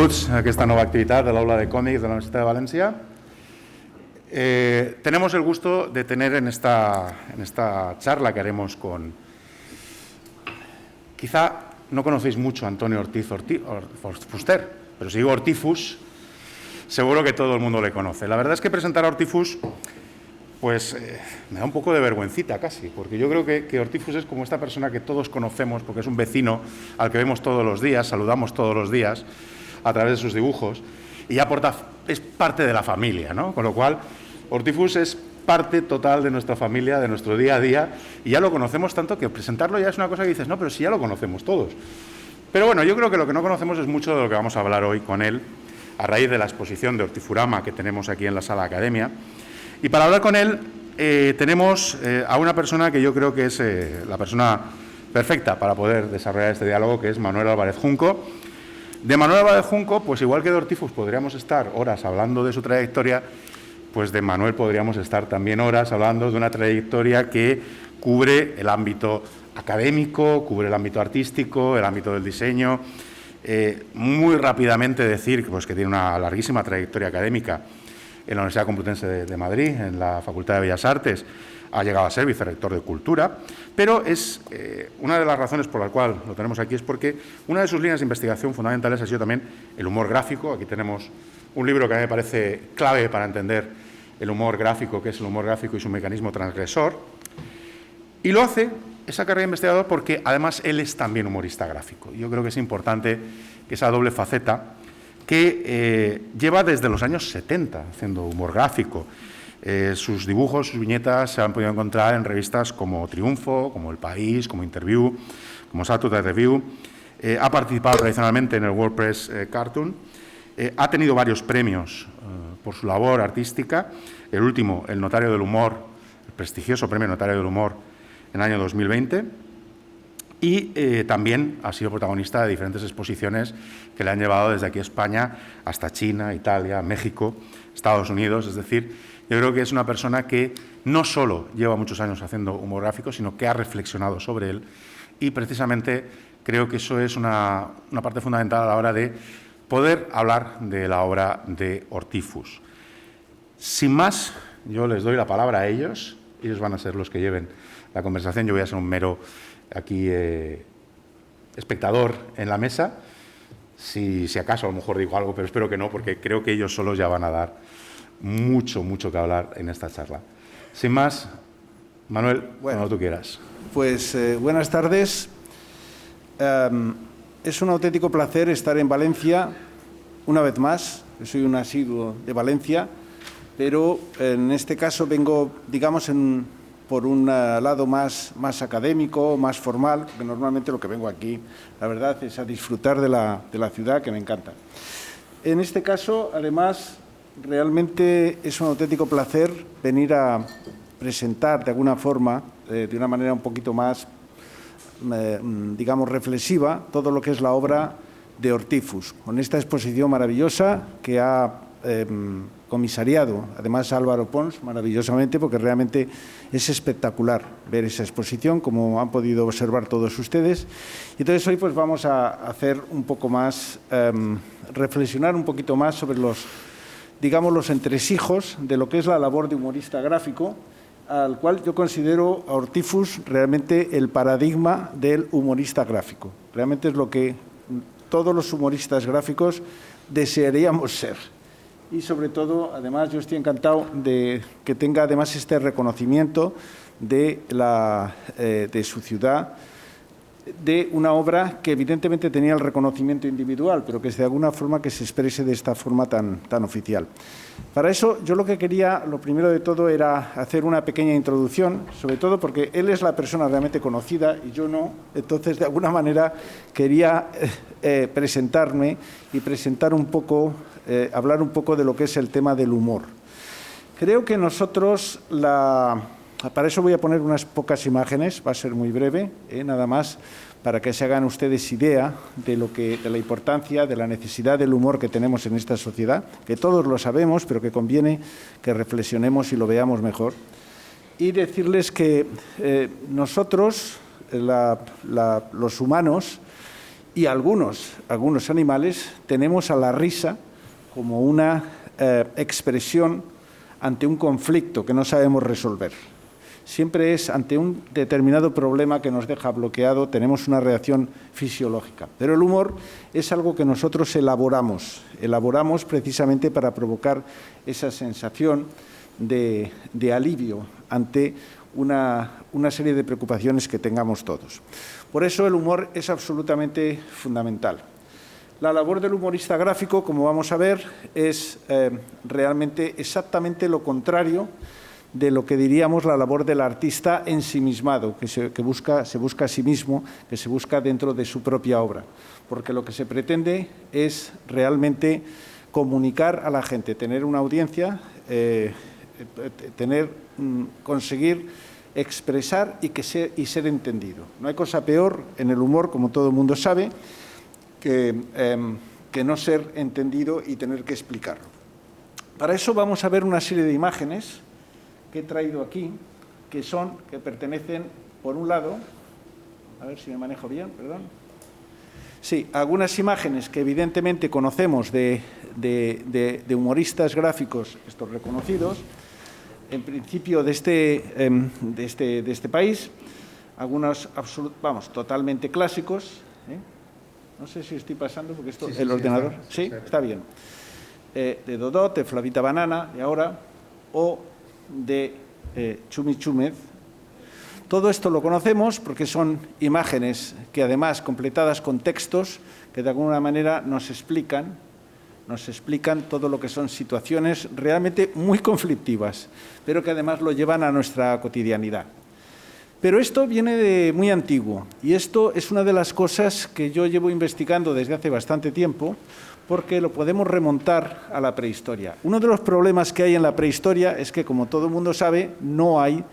Benvinguts a aquesta nova activitat de l'Aula de Còmics de la Universitat de Valencia. Tenemos el gusto de tener en esta charla que haremos con... Quizá no conocéis mucho a Antonio Ortiz Fuster, pero si digo Ortifus, seguro que todo el mundo le conoce. La verdad es que presentar a Ortifus, pues me da un poco de vergüencita casi, porque yo creo que Ortifus es como esta persona que todos conocemos, porque es un vecino al que vemos todos los días, saludamos todos los días a través de sus dibujos, y ya es parte de la familia, ¿no? Con lo cual, Ortifus es parte total de nuestra familia, de nuestro día a día, y ya lo conocemos tanto que presentarlo ya es una cosa que dices, no, pero si ya lo conocemos todos. Pero bueno, yo creo que lo que no conocemos es mucho de lo que vamos a hablar hoy con él, a raíz de la exposición de Ortifurama que tenemos aquí en la Sala Academia. Y para hablar con él tenemos a una persona que yo creo que es la persona perfecta para poder desarrollar este diálogo, que es Manuel Álvarez Junco. De Manuel Álvarez Junco, pues igual que de Ortifus podríamos estar horas hablando de su trayectoria, pues de Manuel podríamos estar también horas hablando de una trayectoria que cubre el ámbito académico, cubre el ámbito artístico, el ámbito del diseño. Muy rápidamente decir pues, que tiene una larguísima trayectoria académica en la Universidad Complutense de Madrid, en la Facultad de Bellas Artes, ha llegado a ser vicerrector de Cultura, pero es una de las razones por la cual lo tenemos aquí es porque una de sus líneas de investigación fundamentales ha sido también el humor gráfico. Aquí tenemos un libro que a mí me parece clave para entender el humor gráfico, que es el humor gráfico y su mecanismo transgresor, y lo hace esa carrera de investigador porque además él es también humorista gráfico. Yo creo que es importante que esa doble faceta que lleva desde los años 70 haciendo humor gráfico. Sus dibujos, sus viñetas se han podido encontrar en revistas como Triunfo, como El País, como Interview, como Saturday Review. Ha participado tradicionalmente en el WordPress Cartoon. Ha tenido varios premios por su labor artística. El último, el Notario del Humor, el prestigioso premio Notario del Humor en el año 2020. Y también ha sido protagonista de diferentes exposiciones que le han llevado desde aquí a España hasta China, Italia, México, Estados Unidos. Es decir, yo creo que es una persona que no solo lleva muchos años haciendo humor gráfico, sino que ha reflexionado sobre él. Y precisamente creo que eso es una parte fundamental a la hora de poder hablar de la obra de Ortifus. Sin más, yo les doy la palabra a ellos. Ellos van a ser los que lleven la conversación. Yo voy a ser un mero aquí espectador en la mesa, si acaso a lo mejor digo algo, pero espero que no, porque creo que ellos solos ya van a dar mucho que hablar en esta charla. Sin más, Manuel, cuando tú quieras. Pues buenas tardes. Es un auténtico placer estar en Valencia una vez más. Yo soy un asiduo de Valencia, pero en este caso vengo, digamos, por un lado más académico, más formal, porque normalmente lo que vengo aquí, la verdad, es a disfrutar de la ciudad, que me encanta. En este caso, además, realmente es un auténtico placer venir a presentar de alguna forma, de una manera un poquito más, digamos, reflexiva, todo lo que es la obra de Ortifus, con esta exposición maravillosa que ha comisariado, además Álvaro Pons, maravillosamente, porque realmente es espectacular ver esa exposición, como han podido observar todos ustedes. Y entonces hoy pues vamos a hacer un poco más, reflexionar un poquito más sobre digamos, los entresijos de lo que es la labor de humorista gráfico, al cual yo considero a Ortifus realmente el paradigma del humorista gráfico. Realmente es lo que todos los humoristas gráficos desearíamos ser. Y sobre todo, además, yo estoy encantado de que tenga además este reconocimiento de su ciudad, de una obra que evidentemente tenía el reconocimiento individual, pero que es de alguna forma que se exprese de esta forma tan oficial. Para eso, yo lo que quería, lo primero de todo, era hacer una pequeña introducción, sobre todo porque él es la persona realmente conocida y yo no. Entonces, de alguna manera, quería presentarme y presentar un poco, hablar un poco de lo que es el tema del humor. Creo que nosotros, para eso voy a poner unas pocas imágenes, va a ser muy breve, nada más, para que se hagan ustedes idea de la importancia, de la necesidad del humor que tenemos en esta sociedad, que todos lo sabemos, pero que conviene que reflexionemos y lo veamos mejor. Y decirles que nosotros, los humanos, y algunos animales tenemos a la risa como una expresión ante un conflicto que no sabemos resolver. Siempre es ante un determinado problema que nos deja bloqueado, tenemos una reacción fisiológica. Pero el humor es algo que nosotros elaboramos precisamente para provocar esa sensación de alivio ante una serie de preocupaciones que tengamos todos. Por eso el humor es absolutamente fundamental. La labor del humorista gráfico, como vamos a ver, es realmente exactamente lo contrario de lo que diríamos la labor del artista ensimismado, que se busca a sí mismo, que se busca dentro de su propia obra, porque lo que se pretende es realmente comunicar a la gente, tener una audiencia, conseguir expresar y ser entendido. No hay cosa peor en el humor, como todo el mundo sabe, que no ser entendido y tener que explicarlo. Para eso vamos a ver una serie de imágenes que he traído aquí, que pertenecen, por un lado, a ver si me manejo bien, perdón. Sí, algunas imágenes que evidentemente conocemos de humoristas gráficos, estos reconocidos, en principio de este país, algunos totalmente clásicos. No sé si estoy pasando, porque esto, sí, el ordenador, sí, está bien. De Dodot, de Flavita Banana, de ahora, o de Chumi Chúmez. Todo esto lo conocemos porque son imágenes que, además, completadas con textos que de alguna manera nos explican todo lo que son situaciones realmente muy conflictivas, pero que además lo llevan a nuestra cotidianidad. Pero esto viene de muy antiguo, y esto es una de las cosas que yo llevo investigando desde hace bastante tiempo, porque lo podemos remontar a la prehistoria. Uno de los problemas que hay en la prehistoria es que, como todo el mundo sabe, no hay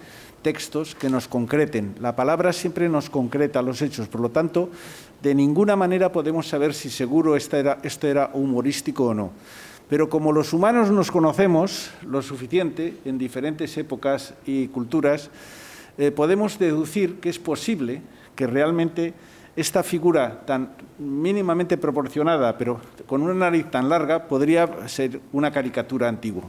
textos que nos concreten. La palabra siempre nos concreta los hechos, por lo tanto, de ninguna manera podemos saber si seguro esto era humorístico o no. Pero como los humanos nos conocemos lo suficiente en diferentes épocas y culturas, podemos deducir que es posible que realmente esta figura tan mínimamente proporcionada, pero con una nariz tan larga, podría ser una caricatura antigua.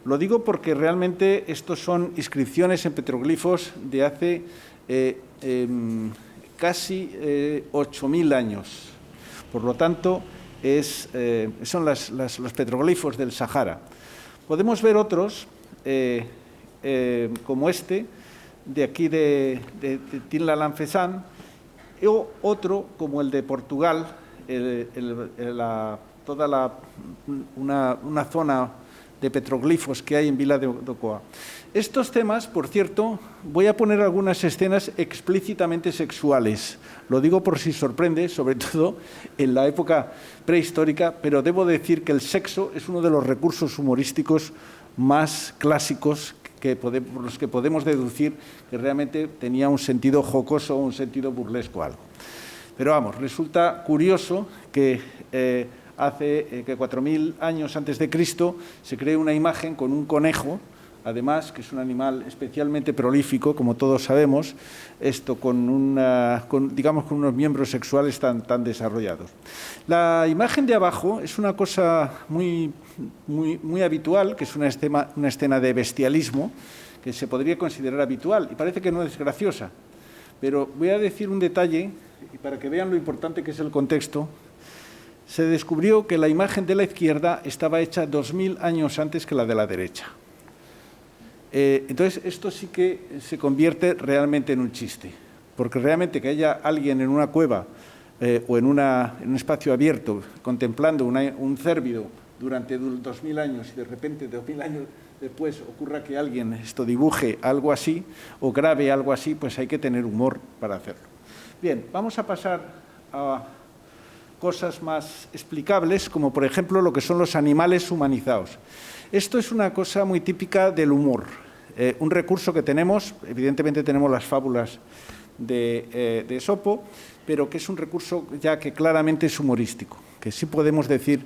Lo digo porque realmente estos son inscripciones en petroglifos de hace casi 8.000 años. Por lo tanto, son los petroglifos del Sahara. Podemos ver otros, como este, de aquí de Tinla Lanfesan, o otro como el de Portugal, una zona de petroglifos que hay en Vila de Ocoa. Estos temas, por cierto, voy a poner algunas escenas explícitamente sexuales. Lo digo por si sorprende, sobre todo en la época prehistórica, pero debo decir que el sexo es uno de los recursos humorísticos más clásicos por los que podemos deducir que realmente tenía un sentido jocoso o un sentido burlesco algo. Pero vamos, resulta curioso que hace 4.000 años antes de Cristo se cree una imagen con un conejo, además, que es un animal especialmente prolífico, como todos sabemos, con unos miembros sexuales tan desarrollados. La imagen de abajo es una cosa muy habitual, que es una escena de bestialismo, que se podría considerar habitual, y parece que no es graciosa. Pero voy a decir un detalle, y para que vean lo importante que es el contexto. Se descubrió que la imagen de la izquierda estaba hecha 2.000 años antes que la de la derecha. Entonces, esto sí que se convierte realmente en un chiste, porque realmente que haya alguien en una cueva o en un espacio abierto contemplando un cérvido durante 2.000 años y de repente 2.000 años después ocurra que alguien dibuje algo así o grabe algo así, pues hay que tener humor para hacerlo. Bien, vamos a pasar a cosas más explicables, como por ejemplo lo que son los animales humanizados. Esto es una cosa muy típica del humor, un recurso que tenemos, evidentemente tenemos las fábulas de Esopo, pero que es un recurso ya que claramente es humorístico, que sí podemos decir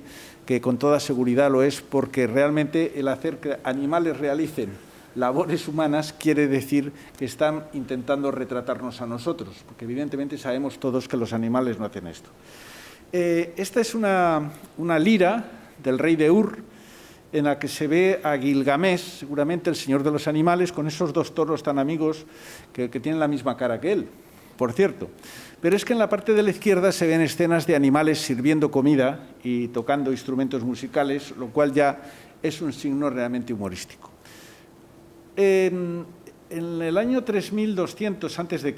que con toda seguridad lo es, porque realmente el hacer que animales realicen labores humanas quiere decir que están intentando retratarnos a nosotros, porque evidentemente sabemos todos que los animales no hacen esto. Esta es una lira del rey de Ur, en la que se ve a Gilgamesh, seguramente el señor de los animales, con esos dos toros tan amigos que tienen la misma cara que él, por cierto. Pero es que en la parte de la izquierda se ven escenas de animales sirviendo comida y tocando instrumentos musicales, lo cual ya es un signo realmente humorístico. En el año 3200 a.C.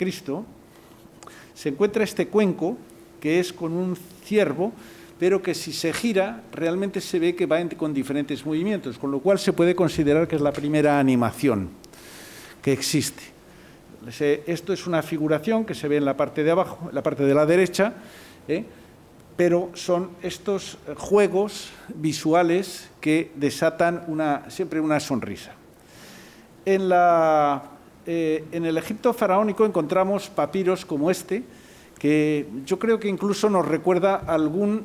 se encuentra este cuenco, que es con un ciervo, pero que si se gira realmente se ve que va con diferentes movimientos, con lo cual se puede considerar que es la primera animación que existe. Esto es una figuración que se ve en la parte de abajo, en la parte de la derecha, pero son estos juegos visuales que desatan siempre una sonrisa. En el Egipto faraónico encontramos papiros como este, que yo creo que incluso nos recuerda algún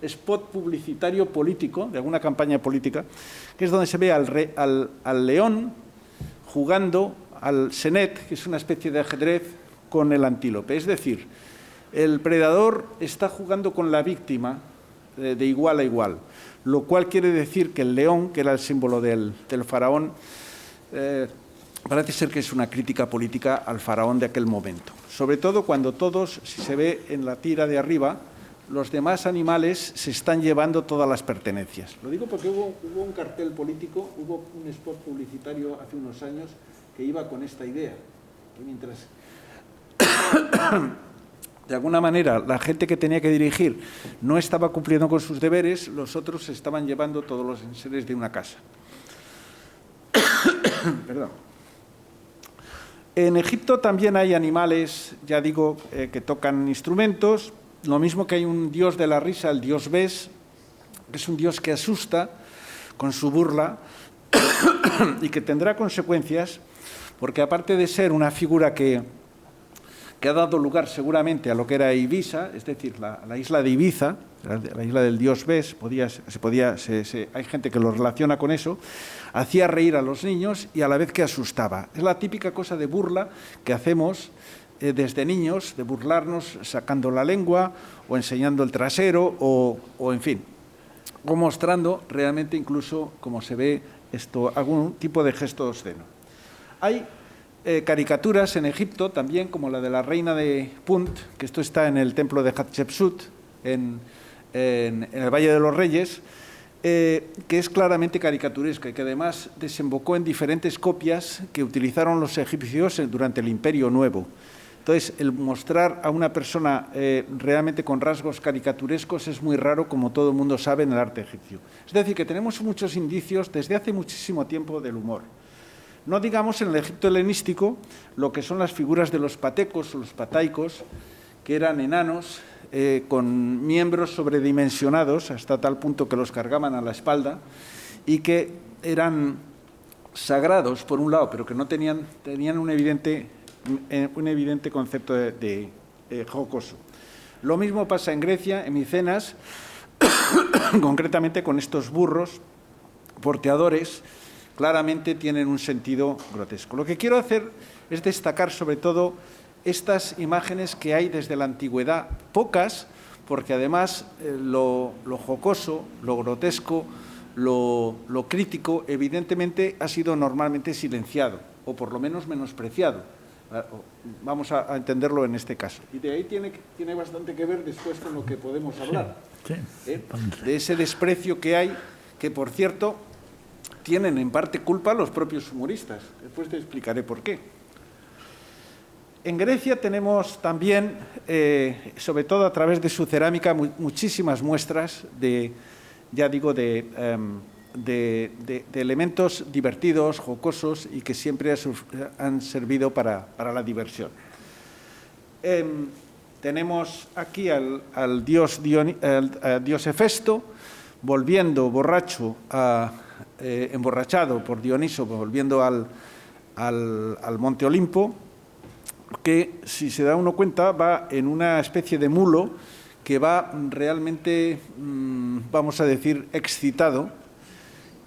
spot publicitario político, de alguna campaña política, que es donde se ve al león jugando al senet, que es una especie de ajedrez, con el antílope. Es decir, el predador está jugando con la víctima de igual a igual, lo cual quiere decir que el león, que era el símbolo del faraón, parece ser que es una crítica política al faraón de aquel momento. Sobre todo cuando todos, si se ve en la tira de arriba, los demás animales se están llevando todas las pertenencias. Lo digo porque hubo un cartel político, hubo un spot publicitario hace unos años que iba con esta idea, que mientras de alguna manera la gente que tenía que dirigir no estaba cumpliendo con sus deberes, los otros se estaban llevando todos los enseres de una casa. Perdón. En Egipto también hay animales, ya digo, que tocan instrumentos. Lo mismo que hay un dios de la risa, el dios Bes, que es un dios que asusta con su burla y que tendrá consecuencias, porque aparte de ser una figura que ha dado lugar seguramente a lo que era Ibiza, es decir, la isla de Ibiza, la isla del dios Bes, hay gente que lo relaciona con eso, hacía reír a los niños y a la vez que asustaba. Es la típica cosa de burla que hacemos desde niños, de burlarnos sacando la lengua o enseñando el trasero o en fin, o mostrando realmente incluso, como se ve, algún tipo de gesto obsceno. Hay caricaturas en Egipto también, como la de la reina de Punt, que esto está en el templo de Hatshepsut, en el Valle de los Reyes, que es claramente caricaturesca y que además desembocó en diferentes copias que utilizaron los egipcios durante el Imperio Nuevo. Entonces, el mostrar a una persona realmente con rasgos caricaturescos es muy raro, como todo el mundo sabe, en el arte egipcio. Es decir, que tenemos muchos indicios desde hace muchísimo tiempo del humor. No digamos en el Egipto helenístico lo que son las figuras de los patecos o los pataicos, que eran enanos con miembros sobredimensionados hasta tal punto que los cargaban a la espalda y que eran sagrados por un lado, pero que no tenían un evidente concepto de jocoso. Lo mismo pasa en Grecia, en Micenas, concretamente con estos burros porteadores, claramente tienen un sentido grotesco. Lo que quiero hacer es destacar sobre todo estas imágenes que hay desde la antigüedad, pocas, porque además lo jocoso, lo grotesco, lo crítico, evidentemente ha sido normalmente silenciado, o por lo menos menospreciado. Vamos a entenderlo en este caso. Y de ahí tiene bastante que ver después con lo que podemos hablar. Sí, sí. De ese desprecio que hay, que por cierto tienen en parte culpa los propios humoristas. Después te explicaré por qué. En Grecia tenemos también, sobre todo a través de su cerámica, muchísimas muestras de elementos divertidos, jocosos y que siempre han servido para la diversión. Tenemos aquí al dios Hefesto volviendo borracho, emborrachado por Dioniso, volviendo al monte Olimpo, que, si se da uno cuenta, va en una especie de mulo que va realmente, vamos a decir, excitado,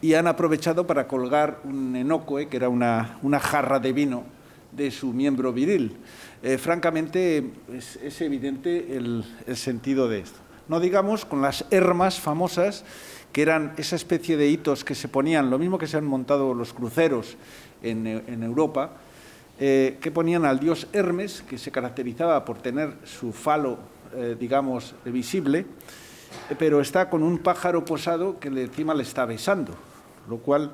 y han aprovechado para colgar un enocoe, que era una jarra de vino, de su miembro viril. Francamente, es evidente el sentido de esto. No digamos con las hermas famosas, que eran esa especie de hitos que se ponían, lo mismo que se han montado los cruceros en Europa, que ponían al dios Hermes, que se caracterizaba por tener su falo, digamos, visible, pero está con un pájaro posado que encima le está besando, lo cual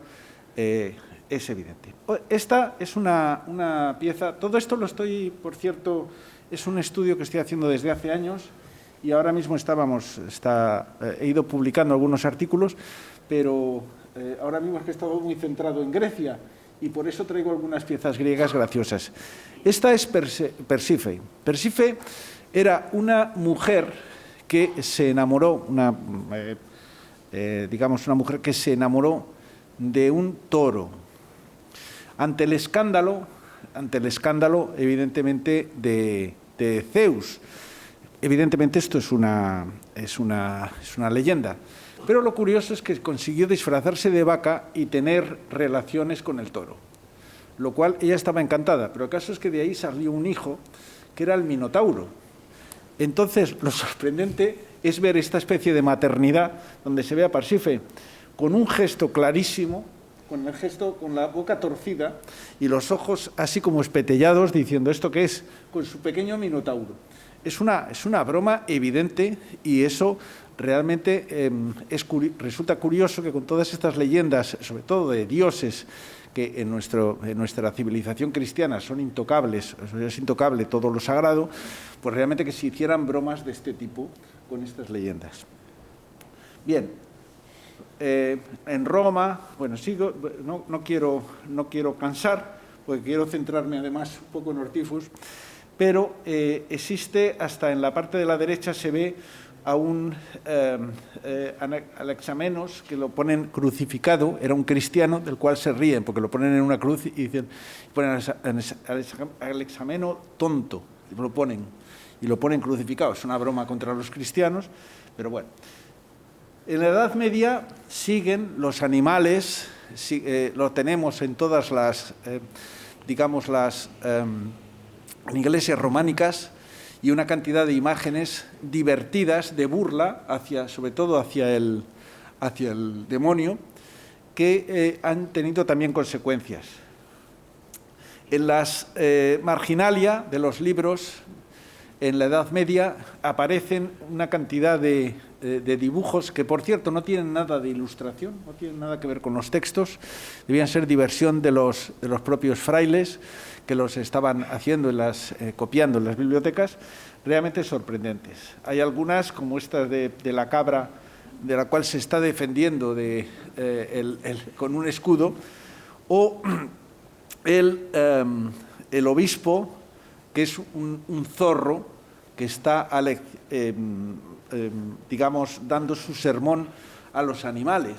es evidente. Esta es una pieza, todo esto lo estoy, por cierto, es un estudio que estoy haciendo desde hace años y ahora mismo he ido publicando algunos artículos, pero ahora mismo es que he estado muy centrado en Grecia y por eso traigo algunas piezas griegas graciosas. Esta es Persífae. Persífae era una mujer que se enamoró, digamos una mujer que se enamoró de un toro. Ante el escándalo, evidentemente, de Zeus. Evidentemente esto es una leyenda, pero lo curioso es que consiguió disfrazarse de vaca y tener relaciones con el toro, lo cual ella estaba encantada, pero el caso es que de ahí salió un hijo que era el Minotauro. Entonces, lo sorprendente es ver esta especie de maternidad donde se ve a Persífae con un gesto clarísimo, con la boca torcida y los ojos así como espetellados, diciendo ¿esto qué es? Con su pequeño Minotauro. Es una broma evidente y eso realmente resulta curioso que con todas estas leyendas, sobre todo de dioses, que en nuestra civilización cristiana son intocables, es intocable todo lo sagrado, pues realmente que se hicieran bromas de este tipo con estas leyendas. Bien, en Roma, bueno, sigo, no quiero cansar, porque quiero centrarme además un poco en Ortifus, pero existe, hasta en la parte de la derecha se ve a un Alexamenos, que lo ponen crucificado, era un cristiano del cual se ríen, porque lo ponen en una cruz y dicen, ponen Alexameno tonto, y lo ponen crucificado. Es una broma contra los cristianos, pero bueno. En la Edad Media siguen los animales, lo tenemos en todas las, digamos, las iglesias románicas, y una cantidad de imágenes divertidas, de burla, sobre todo hacia el demonio, que han tenido también consecuencias. En las marginalia de los libros, en la Edad Media, aparecen una cantidad de dibujos que, por cierto, no tienen nada de ilustración, no tienen nada que ver con los textos, debían ser diversión de los propios frailes, que los estaban haciendo, copiando en las bibliotecas, realmente sorprendentes. Hay algunas, como esta de la cabra, de la cual se está defendiendo con un escudo, o el obispo, que es un zorro que está, digamos, dando su sermón a los animales.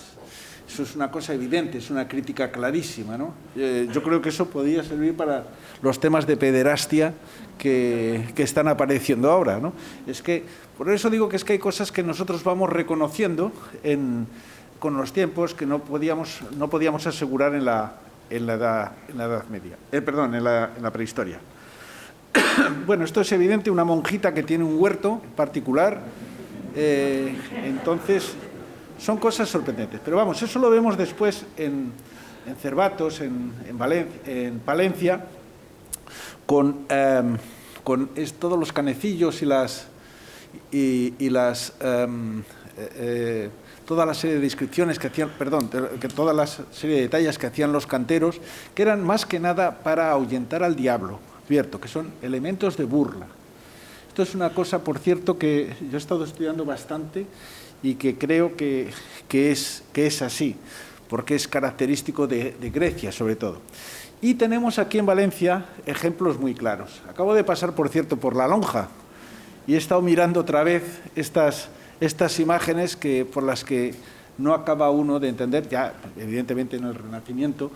Eso es una cosa evidente, es una crítica clarísima, ¿no? Yo creo que eso podría servir para los temas de pederastia que están apareciendo ahora, ¿no? Por eso digo que es que hay cosas que nosotros vamos reconociendo con los tiempos que no podíamos asegurar en la Edad Media, en la prehistoria. Bueno, esto es evidente, una monjita que tiene un huerto particular, entonces son cosas sorprendentes. Pero vamos, eso lo vemos después en Cervatos, en Palencia, con todos los canecillos toda la serie de descripciones que hacían, toda la serie de detalles que hacían los canteros, que eran más que nada para ahuyentar al diablo, cierto, que son elementos de burla. Esto es una cosa, por cierto, que yo he estado estudiando bastante y que creo que es así, porque es característico de Grecia, sobre todo. Y tenemos aquí en Valencia ejemplos muy claros. Acabo de pasar, por cierto, por la Lonja y he estado mirando otra vez estas imágenes por las que no acaba uno de entender, ya evidentemente en el Renacimiento,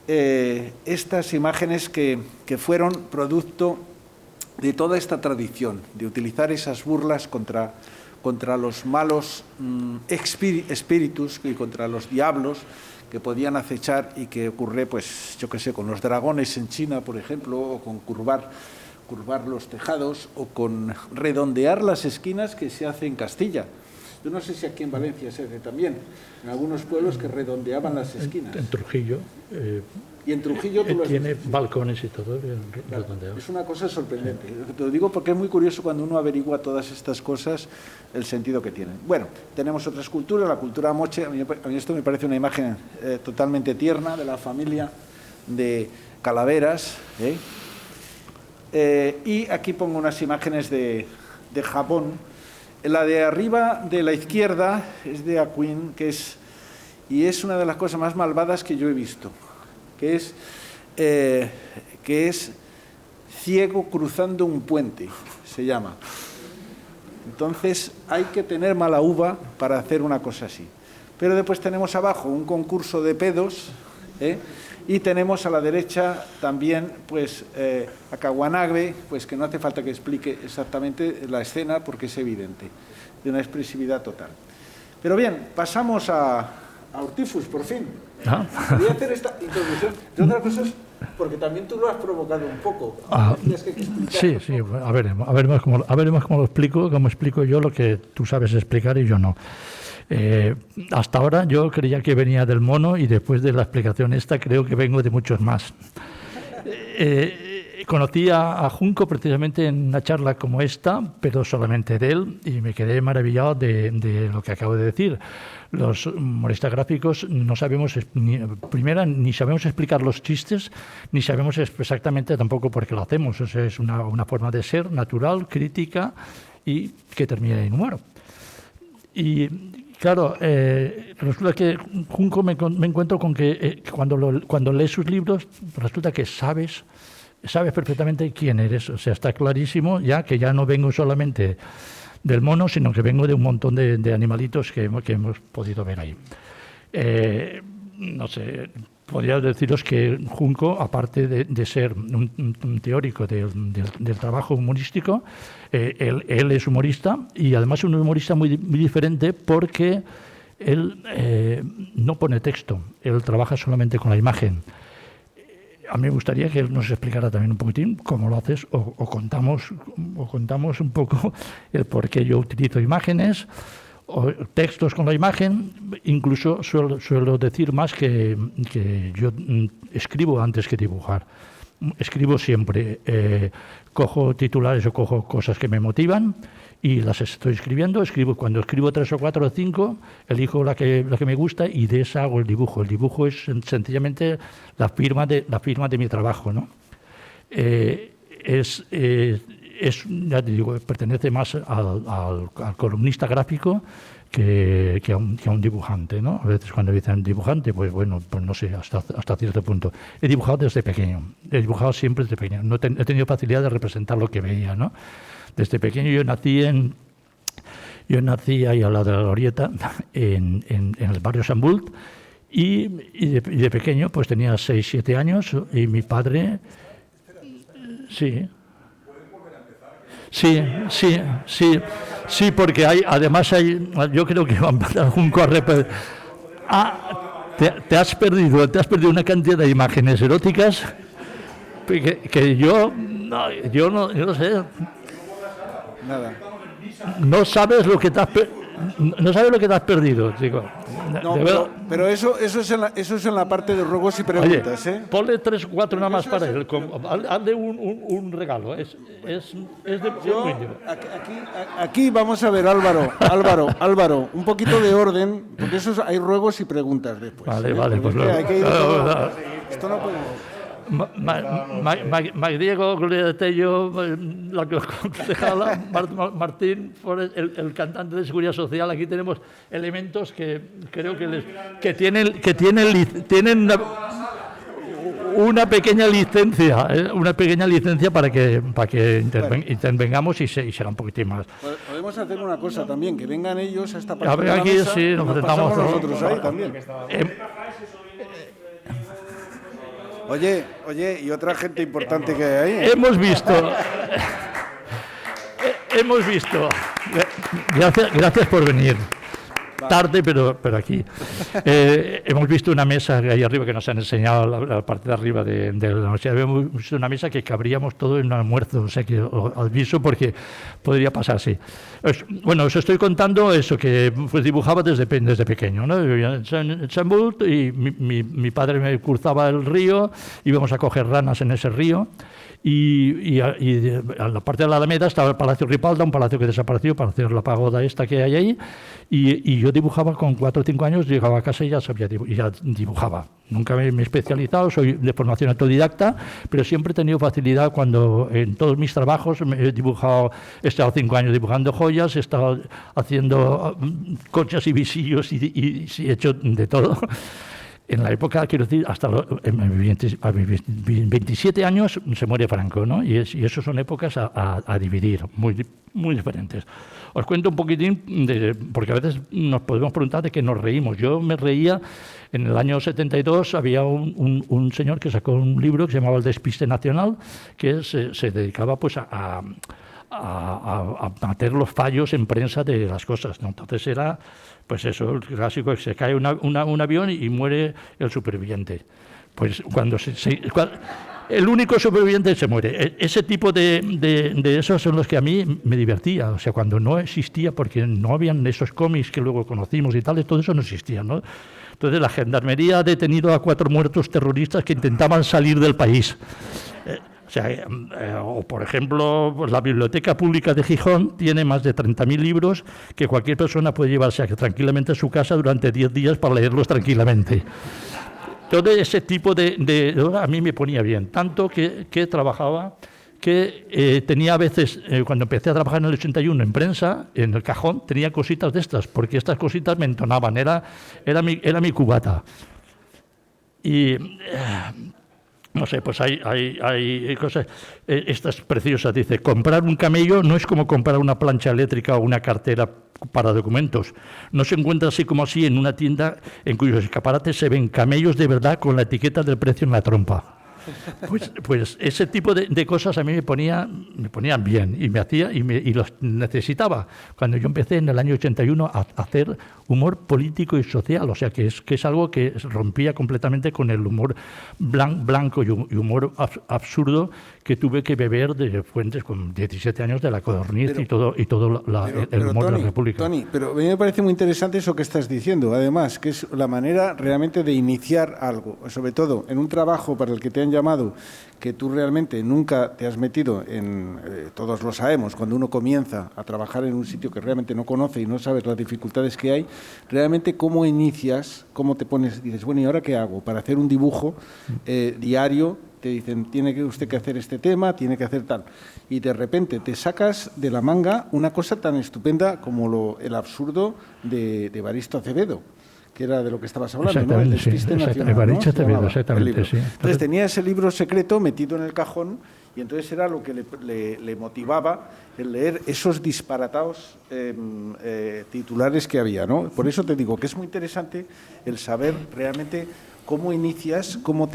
estas imágenes que fueron producto de toda esta tradición, de utilizar esas burlas contra contra los malos espíritus y contra los diablos que podían acechar y que ocurre, pues, yo qué sé, con los dragones en China, por ejemplo, o con curvar los tejados, o con redondear las esquinas que se hace en Castilla. Yo no sé si aquí en Valencia se hace también, en algunos pueblos que redondeaban las esquinas. En Trujillo. Y en Trujillo tú tiene balcones y todo redondeado. Es una cosa sorprendente. Te lo digo porque es muy curioso cuando uno averigua todas estas cosas, el sentido que tienen. Bueno, tenemos otra escultura, la cultura moche. A mí esto me parece una imagen totalmente tierna de la familia de calaveras. Y aquí pongo unas imágenes de Japón. La de arriba de la izquierda es de Aquin, y es una de las cosas más malvadas que yo he visto, que es ciego cruzando un puente, se llama. Entonces hay que tener mala uva para hacer una cosa así. Pero después tenemos abajo un concurso de pedos, y tenemos a la derecha también pues, a Kawanagbe, pues que no hace falta que explique exactamente la escena porque es evidente, de una expresividad total. Pero bien, pasamos a Ortifus, por fin. Voy a hacer esta introducción, de otras cosas, porque también tú lo has provocado un poco. Sí, a veremos cómo lo explico, cómo explico yo lo que tú sabes explicar y yo no. Hasta ahora yo creía que venía del mono y después de la explicación esta creo que vengo de muchos más. Conocí a Junco precisamente en una charla como esta, pero solamente de él, y me quedé maravillado de lo que acabo de decir. Los humoristas gráficos no sabemos, ni sabemos explicar los chistes, ni sabemos exactamente tampoco por qué lo hacemos. O sea, es una forma de ser natural, crítica y que termina en humor. Y claro, resulta que Junco me encuentro con que cuando lees sus libros resulta que sabes perfectamente quién eres. O sea, está clarísimo ya que ya no vengo solamente del mono, sino que vengo de un montón de animalitos que hemos podido ver ahí. No sé, podría deciros que Junco, aparte de ser un teórico del trabajo humorístico, él es humorista, y además es un humorista muy diferente porque él no pone texto, él trabaja solamente con la imagen. A mí me gustaría que él nos explicara también un poquitín cómo lo haces, o contamos un poco el por qué yo utilizo imágenes o textos con la imagen. Incluso suelo decir más que yo escribo antes que dibujar. Escribo siempre, cojo titulares o cojo cosas que me motivan y las estoy escribiendo. Cuando escribo 3 o 4 o 5, elijo la que me gusta y de esa hago el dibujo. El dibujo es sencillamente la firma de mi trabajo, ¿no? Ya te digo, pertenece más al columnista gráfico que a un dibujante, ¿no? A veces cuando dicen dibujante, pues bueno, pues no sé, hasta cierto punto. He dibujado desde pequeño, he dibujado siempre desde pequeño. No he tenido facilidad de representar lo que veía, ¿no? Desde pequeño yo nací ahí al lado de la Glorieta, en el barrio Sant Bult, y de pequeño pues tenía 6, 7 años, y mi padre... Sí. Sí, porque además yo creo que van a un corre. Te has perdido una cantidad de imágenes eróticas que yo no sé. Nada. No sabes lo que te has perdido, chico. No, pero eso es en la parte de ruegos y preguntas. Oye, ponle 3 o 4 nada más para él. Hazle un regalo. Es de aquí vamos a ver, Álvaro, un poquito de orden, porque hay ruegos y preguntas después. Vale, pues hay que ir esto no puede... Magdiego, Gloria Tello, la concejala, Martín, el cantante de Seguridad Social. Aquí tenemos elementos que creo que tienen una pequeña licencia para que intervengamos y será un poquitín más. Podemos hacer una cosa también, que vengan ellos a esta parte. A ver, aquí mesa, sí, nos sentamos nosotros ahí también. Oye, y otra gente importante que hay ahí. Hemos visto Gracias por venir. Tarde, pero aquí. Hemos visto una mesa ahí arriba que nos han enseñado, la parte de arriba de la universidad. Hemos visto una mesa que cabríamos todo en un almuerzo, o sea que os aviso porque podría pasar, sí. Bueno, os estoy contando eso, que pues, dibujaba desde pequeño, ¿no? Vivía en Chambut y mi padre me cruzaba el río, íbamos a coger ranas en ese río. Y a la parte de la Alameda estaba el Palacio Ripalda, un palacio que desapareció para hacer la pagoda esta que hay ahí, y yo dibujaba con 4 o 5 años, llegaba a casa y ya dibujaba. Nunca me he especializado, soy de formación autodidacta, pero siempre he tenido facilidad cuando en todos mis trabajos he estado 5 años dibujando joyas, he estado haciendo conchas y visillos y he hecho de todo. En la época, quiero decir, hasta a mis 27 años se muere Franco, ¿no? Y eso son épocas a dividir, muy, muy diferentes. Os cuento un poquitín, porque a veces nos podemos preguntar de qué nos reímos. Yo me reía, en el año 72 había un señor que sacó un libro que se llamaba El Despiste Nacional, que se dedicaba pues a meter los fallos en prensa de las cosas, ¿no? Entonces era... Pues eso, el clásico, que se cae un avión y muere el superviviente. Pues cuando el único superviviente se muere. Ese tipo de esos son los que a mí me divertía. O sea, cuando no existía, porque no habían esos cómics que luego conocimos y tal, todo eso no existía, ¿no? Entonces la gendarmería ha detenido a 4 muertos terroristas que intentaban salir del país. O sea, o por ejemplo, pues la Biblioteca Pública de Gijón tiene más de 30.000 libros que cualquier persona puede llevarse tranquilamente a su casa durante 10 días para leerlos tranquilamente. Todo ese tipo de a mí me ponía bien, tanto que trabajaba, que tenía a veces, cuando empecé a trabajar en el 81 en prensa, en el cajón tenía cositas de estas, porque estas cositas me entonaban, era mi cubata. Y... no sé, pues hay cosas... Esta es preciosa, dice, comprar un camello no es como comprar una plancha eléctrica o una cartera para documentos. No se encuentra así como así en una tienda en cuyos escaparates se ven camellos de verdad con la etiqueta del precio en la trompa. Pues ese tipo de cosas a mí me ponían bien y los necesitaba. Cuando yo empecé en el año 81 a hacer humor político y social, o sea que es algo que rompía completamente con el humor blanco y humor absurdo que tuve que beber de fuentes con 17 años de La Codorniz y todo el humor de la República. Tony, pero a mí me parece muy interesante eso que estás diciendo, además, que es la manera realmente de iniciar algo, sobre todo en un trabajo para el que te han llamado, que tú realmente nunca te has metido en, todos lo sabemos, cuando uno comienza a trabajar en un sitio que realmente no conoce y no sabes las dificultades que hay, realmente cómo inicias, cómo te pones, dices, bueno, ¿y ahora qué hago? Para hacer un dibujo diario, te dicen, tiene usted que hacer este tema, tiene que hacer tal. Y de repente te sacas de la manga una cosa tan estupenda como el absurdo de Evaristo Acevedo, que era de lo que estabas hablando, ¿no? El Despiste Nacional, Evaristo Acevedo, exactamente, sí. Entonces tenía ese libro secreto metido en el cajón y entonces era lo que le motivaba el leer esos disparatados titulares que había, ¿no? Por eso te digo que es muy interesante el saber realmente cómo inicias, cómo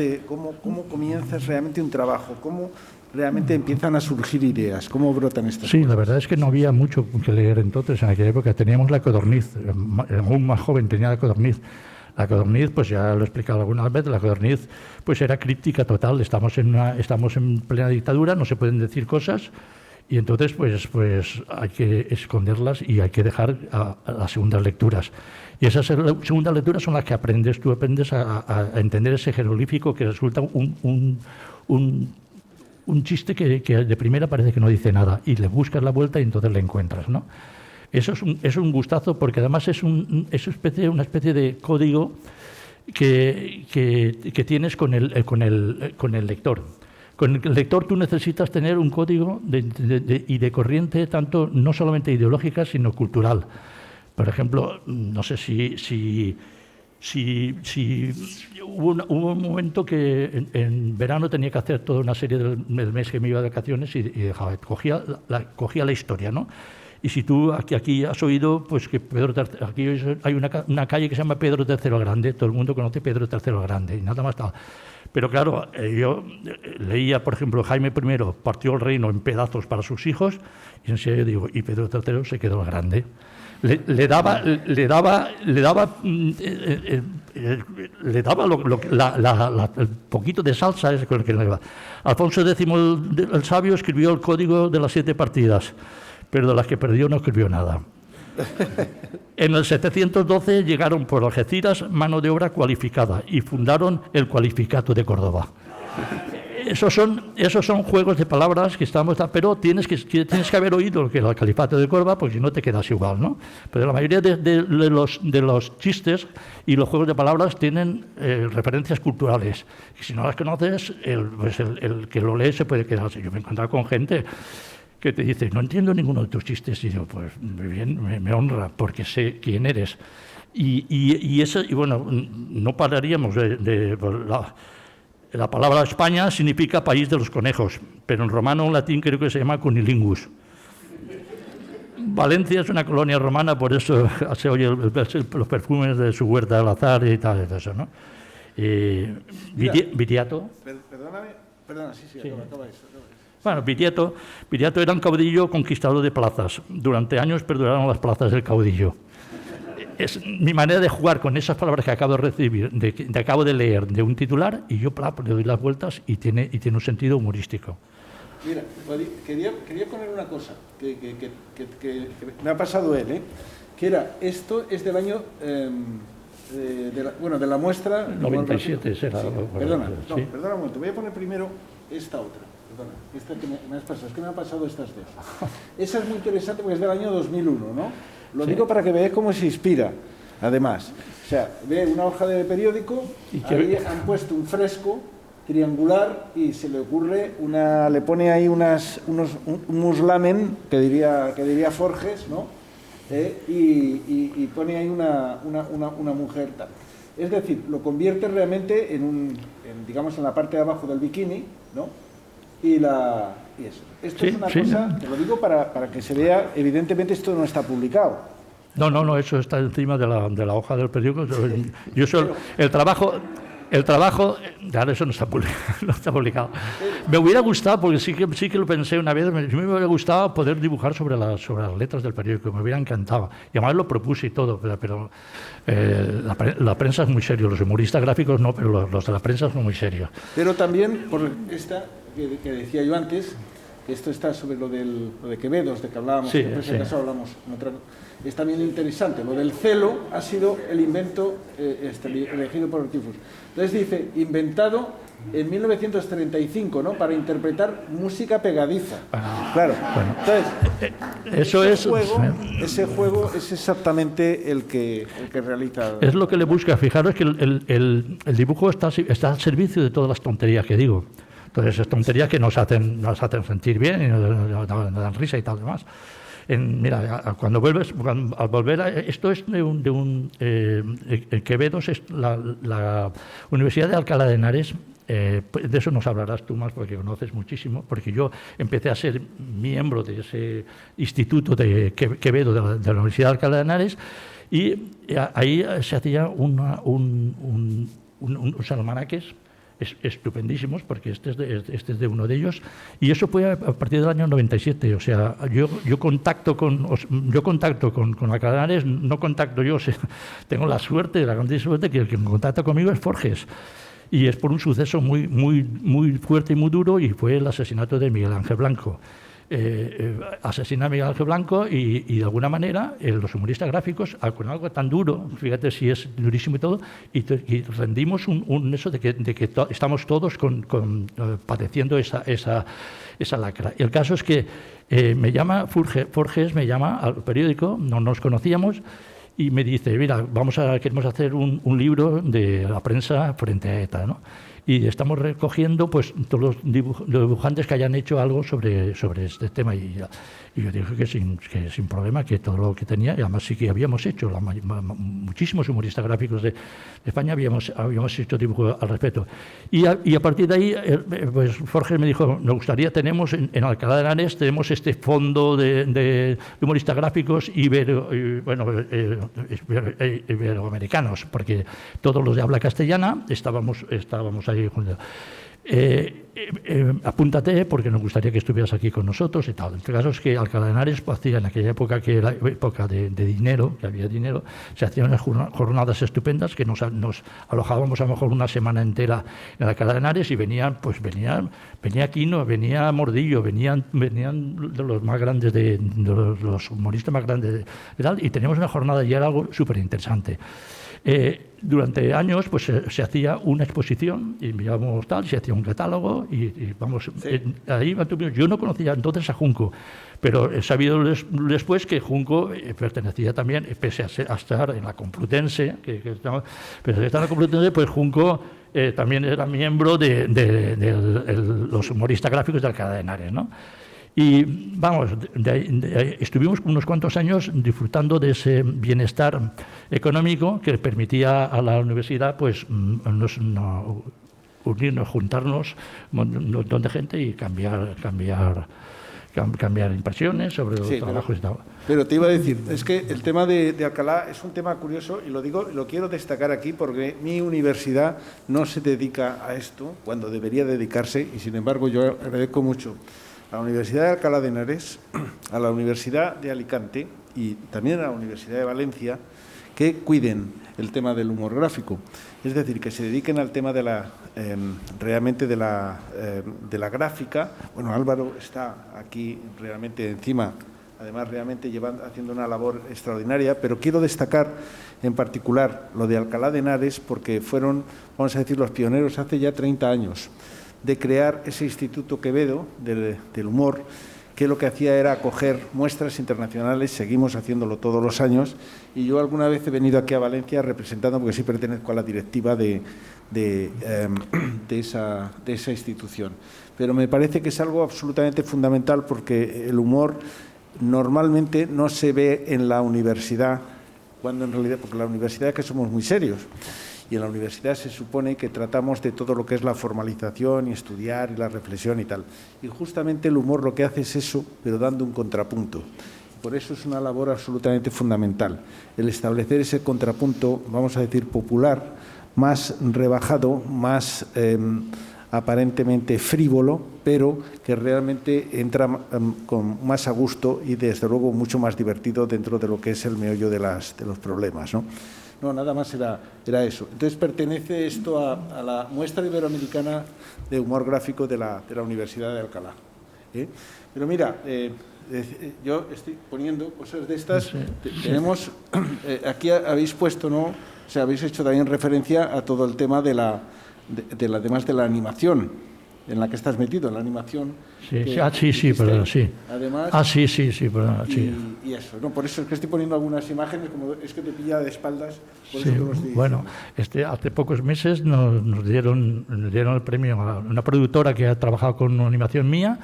comienzas realmente un trabajo, cómo realmente empiezan a surgir ideas, cómo brotan estas cosas. Sí, la verdad es que no había mucho que leer entonces. En aquella época teníamos La Codorniz, aún más joven tenía La Codorniz. La Codorniz, pues ya lo he explicado alguna vez, La Codorniz pues era críptica total. Estamos en plena dictadura, no se pueden decir cosas y entonces pues hay que esconderlas y hay que dejar a las segundas lecturas. Y esas segundas lecturas son las que tú aprendes a entender ese jeroglífico que resulta un chiste que de primera parece que no dice nada y le buscas la vuelta y entonces le encuentras, ¿no? Eso es un gustazo porque además es una especie de código que tienes con el lector. Con el lector tú necesitas tener un código de corriente tanto no solamente ideológica sino cultural. Por ejemplo, no sé si hubo un momento que en verano tenía que hacer toda una serie del mes que me iba de vacaciones y dejaba, cogía la historia, ¿no? Y si tú aquí has oído, pues que aquí hay una calle que se llama Pedro III el Grande, todo el mundo conoce Pedro III el Grande y nada más tal. Pero claro, yo leía, por ejemplo, Jaime I partió el reino en pedazos para sus hijos, y enseguida yo digo, y Pedro III se quedó el grande. Le daba el poquito de salsa ese con el que le daba. Alfonso X el Sabio escribió el Código de las 7 partidas, pero de las que perdió no escribió nada. En el 712 llegaron por Algeciras mano de obra cualificada y fundaron el Cualificato de Córdoba. Esos son juegos de palabras que estamos, pero tienes que haber oído lo que era el Califato de Córdoba, porque si no te quedas igual, ¿no? Pero la mayoría de los chistes y los juegos de palabras tienen referencias culturales. Y si no las conoces, el que lo lee se puede quedar así. Yo me he encontrado con gente que te dice, no entiendo ninguno de tus chistes, y yo, pues muy bien, me honra, porque sé quién eres. Y bueno, no pararíamos la palabra España significa país de los conejos, pero en romano o en latín creo que se llama cunilingus. Valencia es una colonia romana, por eso se oye los perfumes de su huerta al azar y tal, eso, ¿no? Viriato. Perdona, sí, acaba eso. Bueno, Viriato era un caudillo conquistador de plazas. Durante años perduraron las plazas del caudillo. Es mi manera de jugar con esas palabras que acabo de recibir, de acabo de leer de un titular, y yo le doy las vueltas y tiene un sentido humorístico. Mira, quería poner una cosa que me ha pasado él, que era, esto es del año, de la muestra... 97 será. Sí, perdona un momento, voy a poner primero esta otra. Perdona, esta que me has pasado, es que me han pasado estas dos. Esa es muy interesante porque es del año 2001, ¿no? Lo digo para que veáis cómo se inspira, además. O sea, ve una hoja de periódico, ahí han puesto un fresco triangular y se le ocurre le pone ahí un muslamen, que diría Forges, ¿no? Y pone ahí una mujer tal. Es decir, lo convierte realmente digamos, en la parte de abajo del bikini, ¿no? Y eso. Esto es una cosa, te lo digo para que se vea, evidentemente esto no está publicado. No, eso está encima de la hoja del periódico. El trabajo, claro, eso no está publicado. Me hubiera gustado, porque sí que lo pensé una vez, me hubiera gustado poder dibujar sobre las letras del periódico, me hubiera encantado. Y además lo propuse y todo, pero la prensa es muy serio, los humoristas gráficos no, pero los de la prensa son muy serios. Pero también, por esta que decía yo antes, que esto está sobre lo de Quevedos, de que hablábamos, sí, en ese caso hablamos en otra. Es también interesante. Lo del celo ha sido el invento elegido por Ortifus. Entonces dice, inventado en 1935, ¿no? Para interpretar música pegadiza. Claro. Bueno, entonces, ese juego es exactamente el que realiza. Es lo que le busca. Fijaros que el dibujo está al servicio de todas las tonterías que digo. Entonces, esas tonterías que nos hacen sentir bien y nos dan risa y tal demás. Mira, al volver a, esto es de Quevedos, es la Universidad de Alcalá de Henares. De eso nos hablarás tú más porque conoces muchísimo, porque yo empecé a ser miembro de ese instituto de Quevedo de la Universidad de Alcalá de Henares, y ahí se hacía unos almanaques estupendísos, porque este es de uno de ellos, y eso fue a partir del año 97. O sea, yo contacto con Alcalá de Henares, no contacto yo, tengo la grande suerte que el que contacta conmigo es Forges, y es por un suceso muy, muy, muy fuerte y muy duro, y fue el asesinato de Miguel Ángel Blanco. Asesina a Miguel Ángel Blanco y de alguna manera los humoristas gráficos, con algo tan duro, fíjate si es durísimo y todo, y rendimos eso de que estamos todos padeciendo esa lacra. El caso es que me llama Forges, me llama al periódico, no nos conocíamos, y me dice, mira, queremos hacer un libro de la prensa frente a ETA, ¿no? Y estamos recogiendo pues todos los dibujantes que hayan hecho algo sobre este tema, y yo dije que sin problema, que todo lo que tenía, y además sí que habíamos hecho, muchísimos humoristas gráficos de España habíamos hecho dibujos al respecto. Y a partir de ahí, pues Forges me dijo, nos gustaría, tenemos en Alcalá de Henares, tenemos este fondo de humoristas gráficos iberoamericanos, porque todos los de habla castellana estábamos ahí ahí. Apúntate porque nos gustaría que estuvieras aquí con nosotros y tal. El caso es que Alcalá de Henares hacía en aquella época, que era época de dinero, que había dinero, se hacían unas jornadas estupendas que nos alojábamos a lo mejor una semana entera en Alcalá de Henares y venía Quino, venía Mordillo, venían de los más grandes, de los humoristas más grandes y tal, y teníamos una jornada y era algo súper interesante. Durante años pues se hacía una exposición y mirábamos tal, se hacía un catálogo y vamos, Sí. ahí yo no conocía entonces a Junco, pero he sabido después que Junco pertenecía también, pese a estar en la Complutense, pero estar en la Complutense, pues Junco también era miembro de los humoristas gráficos de Alcalá de Henares, ¿no? Y vamos, estuvimos unos cuantos años disfrutando de ese bienestar económico que permitía a la universidad pues unirnos, juntarnos un montón de gente y cambiar impresiones sobre los trabajos y tal. Pero te iba a decir, es que el tema de Alcalá es un tema curioso y lo quiero destacar aquí porque mi universidad no se dedica a esto cuando debería dedicarse y sin embargo yo agradezco mucho a la Universidad de Alcalá de Henares, a la Universidad de Alicante y también a la Universidad de Valencia que cuiden el tema del humor gráfico, es decir, que se dediquen al tema de realmente de la gráfica. Bueno, Álvaro está aquí realmente encima, además realmente haciendo una labor extraordinaria, pero quiero destacar en particular lo de Alcalá de Henares porque fueron, vamos a decir, los pioneros hace ya 30 años de crear ese Instituto Quevedo del humor, que lo que hacía era acoger muestras internacionales, seguimos haciéndolo todos los años, y yo alguna vez he venido aquí a Valencia representando, porque sí pertenezco a la directiva de esa institución. Pero me parece que es algo absolutamente fundamental porque el humor normalmente no se ve en la universidad, cuando en realidad, porque la universidad es que somos muy serios, y en la universidad se supone que tratamos de todo lo que es la formalización y estudiar y la reflexión y tal. Y justamente el humor lo que hace es eso, pero dando un contrapunto. Por eso es una labor absolutamente fundamental, el establecer ese contrapunto, vamos a decir, popular, más rebajado, más aparentemente frívolo, pero que realmente entra con más a gusto y desde luego mucho más divertido dentro de lo que es el meollo de los problemas, ¿no? No, nada más era eso. Entonces pertenece esto a la muestra iberoamericana de humor gráfico de la Universidad de Alcalá. Pero mira, yo estoy poniendo cosas de estas. Sí. Tenemos, aquí habéis puesto, ¿no? O sea, habéis hecho también referencia a todo el tema además de la animación en la que estás metido, en la animación. Sí, perdón, sí. Además, sí, perdón, sí. Y eso, ¿no? Por eso es que estoy poniendo algunas imágenes, como es que te pilla de espaldas. Por Sí, eso te lo estoy bueno, hace pocos meses nos dieron el premio a una productora que ha trabajado con una animación mía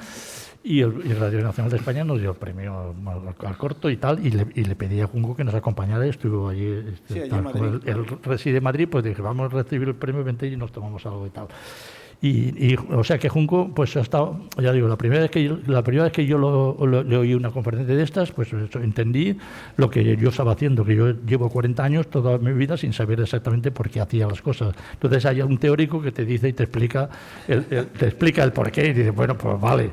y Radio Nacional de España nos dio el premio al corto y tal, y le pedí a Junco que nos acompañara, estuvo allí, Sí, allí tal, en Madrid. como él reside en Madrid, pues dije, vamos a recibir el premio, vente y nos tomamos algo y tal. Y o sea que Junco pues ha estado, ya digo, la primera vez que yo le oí una conferencia de estas, pues eso, entendí lo que yo estaba haciendo, que yo llevo 40 años toda mi vida sin saber exactamente por qué hacía las cosas. Entonces hay un teórico que te dice y te explica el porqué y dice, bueno, pues vale.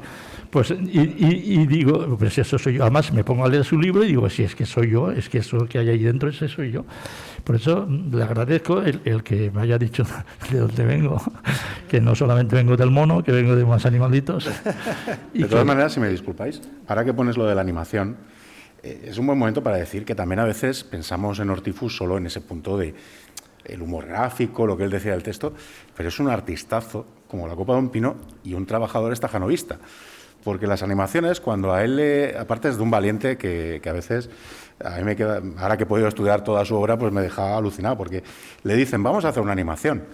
Pues, y digo, pues eso soy yo. Además me pongo a leer su libro y digo, si es que soy yo, es que eso que hay ahí dentro, ese soy yo. Por eso le agradezco el que me haya dicho de dónde vengo, que no solamente vengo del mono, que vengo de más animalitos. De todas maneras, si me disculpáis, ahora que pones lo de la animación, es un buen momento para decir que también a veces pensamos en Hortifus solo en ese punto de el humor gráfico, lo que él decía del texto, pero es un artistazo, como la copa de un pino, y un trabajador estajanovista. Porque las animaciones, cuando a él aparte es de un valiente que a veces, a mí me queda, ahora que he podido estudiar toda su obra, pues me deja alucinado, porque le dicen, vamos a hacer una animación.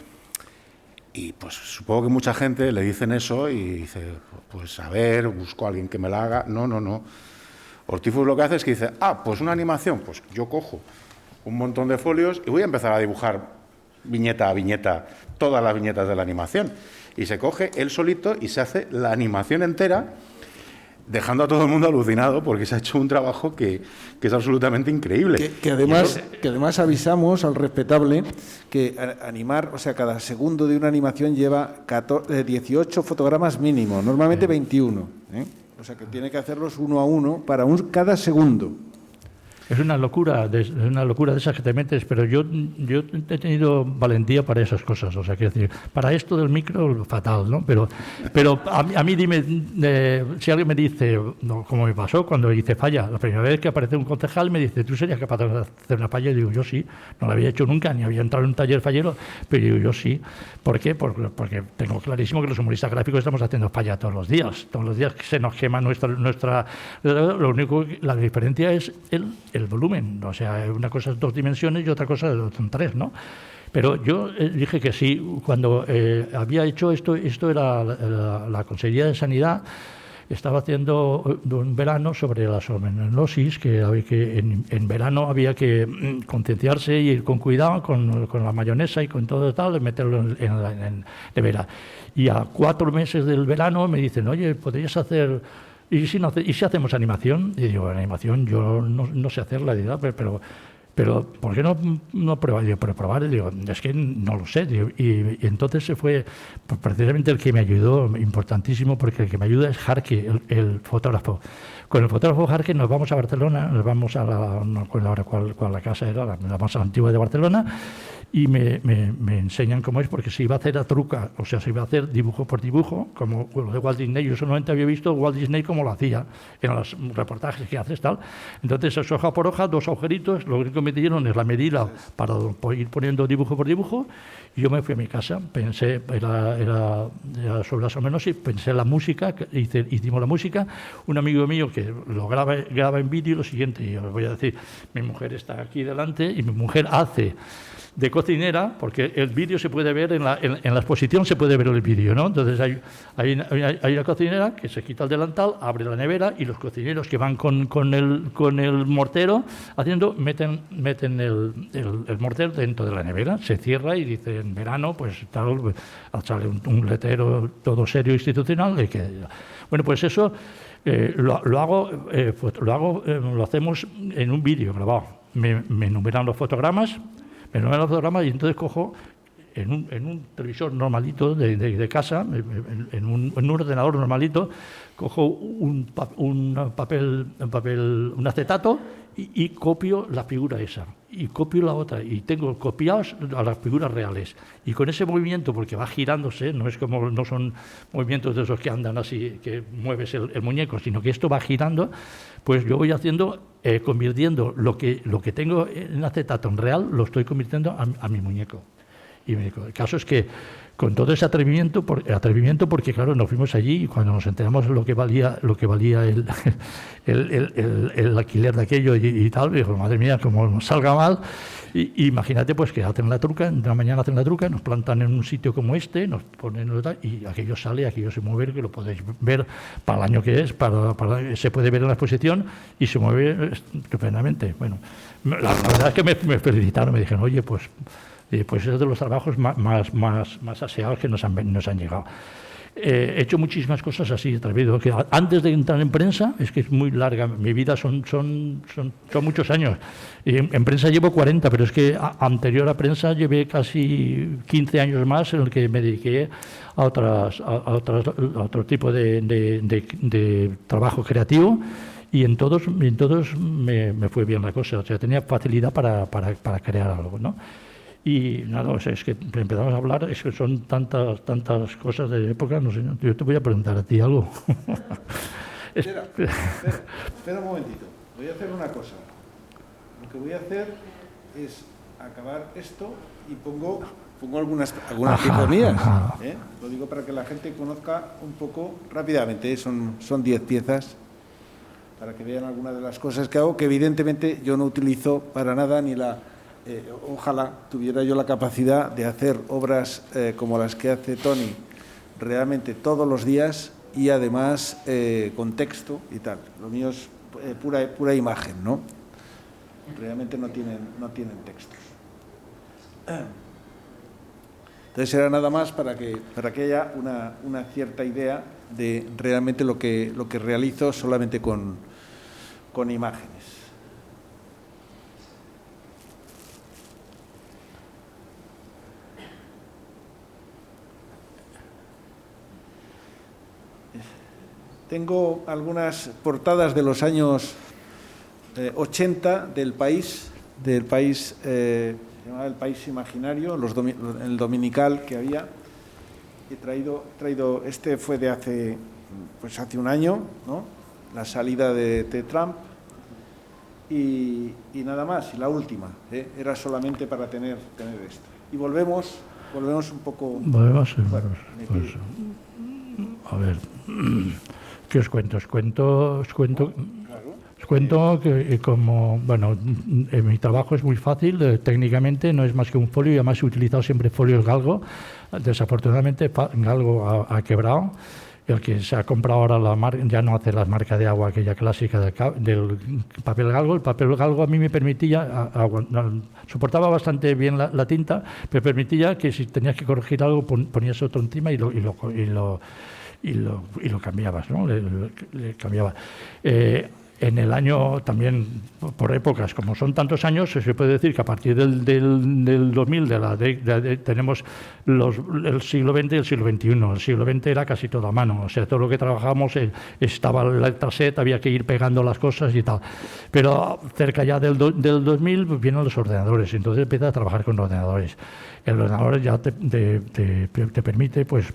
Y pues supongo que mucha gente le dicen eso y dice, pues a ver, busco a alguien que me la haga. No. Hortifus lo que hace es que dice, pues una animación, pues yo cojo un montón de folios y voy a empezar a dibujar viñeta a viñeta todas las viñetas de la animación. Y se coge él solito y se hace la animación entera dejando a todo el mundo alucinado porque se ha hecho un trabajo que es absolutamente increíble. Que además avisamos al respetable que animar, o sea, cada segundo de una animación lleva 18 fotogramas mínimo, normalmente 21. O sea, que tiene que hacerlos uno a uno para cada segundo. Es una locura de esas que te metes, pero yo he tenido valentía para esas cosas. O sea, quiero decir, para esto del micro, fatal, ¿no? Pero a mí dime, si alguien me dice, no, como me pasó cuando hice falla, la primera vez que aparece un concejal me dice, ¿tú serías capaz de hacer una falla? Y digo, yo sí, no la había hecho nunca, ni había entrado en un taller fallero, pero digo, yo sí. ¿Por qué? Porque tengo clarísimo que los humoristas gráficos estamos haciendo falla todos los días se nos quema nuestra... Lo único, la diferencia es el volumen, o sea, una cosa es 2 dimensiones y otra cosa son 3, ¿no? Pero yo dije que sí, cuando había hecho esto era la Consejería de Sanidad, estaba haciendo un verano sobre la salmonellosis, que en verano había que concienciarse y ir con cuidado con la mayonesa y con todo tal, meterlo en nevera. Y a 4 meses del verano me dicen, oye, ¿podrías hacer... ¿Y si hacemos animación? Y digo, animación yo no sé hacerla, pero ¿por qué no pruebas? Digo, pero probar, digo, es que no lo sé. Digo, y entonces se fue precisamente el que me ayudó, importantísimo, porque el que me ayuda es Jarque, el fotógrafo. Con el fotógrafo Jarque nos vamos a Barcelona, nos vamos no recuerdo ahora cuál la casa era, la más antigua de Barcelona, y me enseñan cómo es, porque se iba a hacer a truca, o sea, se iba a hacer dibujo por dibujo, como lo de Walt Disney. Yo solamente había visto Walt Disney como lo hacía en los reportajes que haces, tal. Entonces, es hoja por hoja, 2 agujeritos, lo único que me dieron es la medida para ir poniendo dibujo por dibujo, y yo me fui a mi casa, pensé, era sobre la salmonellosis, pensé en la música, hicimos la música, un amigo mío que lo graba en vídeo, lo siguiente, y os voy a decir, mi mujer está aquí delante, y mi mujer hace de cocinera, porque el vídeo se puede ver en la exposición, se puede ver el vídeo, ¿no? Entonces hay una cocinera que se quita el delantal, abre la nevera, y los cocineros que van con el mortero meten el mortero dentro de la nevera, se cierra y dice, en verano, pues tal, sale un letrero todo serio institucional. Bueno, pues eso lo hacemos en un vídeo grabado. Me enumeran los fotogramas, y entonces cojo en un televisor normalito de casa, en un ordenador normalito, cojo un acetato y copio la figura esa, y copio la otra, y tengo copiados a las figuras reales. Y con ese movimiento, porque va girándose, no son movimientos de esos que andan así, que mueves el muñeco, sino que esto va girando, pues yo voy haciendo, convirtiendo lo que tengo en acetato en real, lo estoy convirtiendo a mi muñeco. Y el caso es que con todo ese atrevimiento, porque claro, nos fuimos allí y cuando nos enteramos lo que valía el alquiler de aquello y tal, digo, madre mía, como nos salga mal. Y imagínate pues que hacen la truca, en la mañana hacen la truca, nos plantan en un sitio como este, nos ponen y aquello sale, aquello se mueve, que lo podéis ver para el año que es, se puede ver en la exposición y se mueve estupendamente. Bueno, la verdad es que me felicitaron, me dijeron, oye, pues es de los trabajos más aseados que nos han llegado. He hecho muchísimas cosas así, atrevido. Que antes de entrar en prensa, es que es muy larga, mi vida son muchos años. Y en prensa llevo 40, pero es que anterior a prensa llevé casi 15 años más en el que me dediqué a otro tipo de trabajo creativo. Y en todos me fue bien la cosa, o sea, tenía facilidad para crear algo, ¿no? Y nada, o sea, es que empezamos a hablar, es que son tantas cosas de época, no sé, yo te voy a preguntar a ti algo. Espera un momentito, voy a hacer una cosa. Lo que voy a hacer es acabar esto y pongo algunas piezas mías. Lo digo para que la gente conozca un poco rápidamente, son 10 piezas, para que vean algunas de las cosas que hago, que evidentemente yo no utilizo para nada ni ojalá tuviera yo la capacidad de hacer obras como las que hace Toni realmente todos los días y además con texto y tal. Lo mío es pura imagen, ¿no? Realmente no tienen textos. Entonces era nada más para que haya una cierta idea de realmente lo que realizo solamente con imágenes. Tengo algunas portadas de los años 80 del País, se llamaba El País Imaginario, el dominical que había. He traído este fue de hace un año, ¿no? La salida de Trump y nada más, y la última, era solamente para tener esto. Y volvemos un poco... Volvemos, pues, a ver, ¿qué os cuento? Os cuento que como, bueno, mi trabajo es muy fácil, técnicamente no es más que un folio, y además he utilizado siempre folios Galgo. Desafortunadamente Galgo ha quebrado. El que se ha comprado ahora ya no hace la marca de agua aquella clásica del papel Galgo. El papel Galgo a mí me permitía, soportaba bastante bien la tinta, pero permitía que si tenías que corregir algo ponías otro encima y lo cambiabas, ¿no? Le cambiaba. En el año también, por épocas, como son tantos años, se puede decir que a partir del 2000 tenemos el siglo XX y el siglo XXI. El siglo XX era casi todo a mano, o sea, todo lo que trabajábamos estaba en la traset, había que ir pegando las cosas y tal. Pero cerca ya del 2000 vienen los ordenadores, entonces empiezas a trabajar con ordenadores. El ordenador ya te permite, pues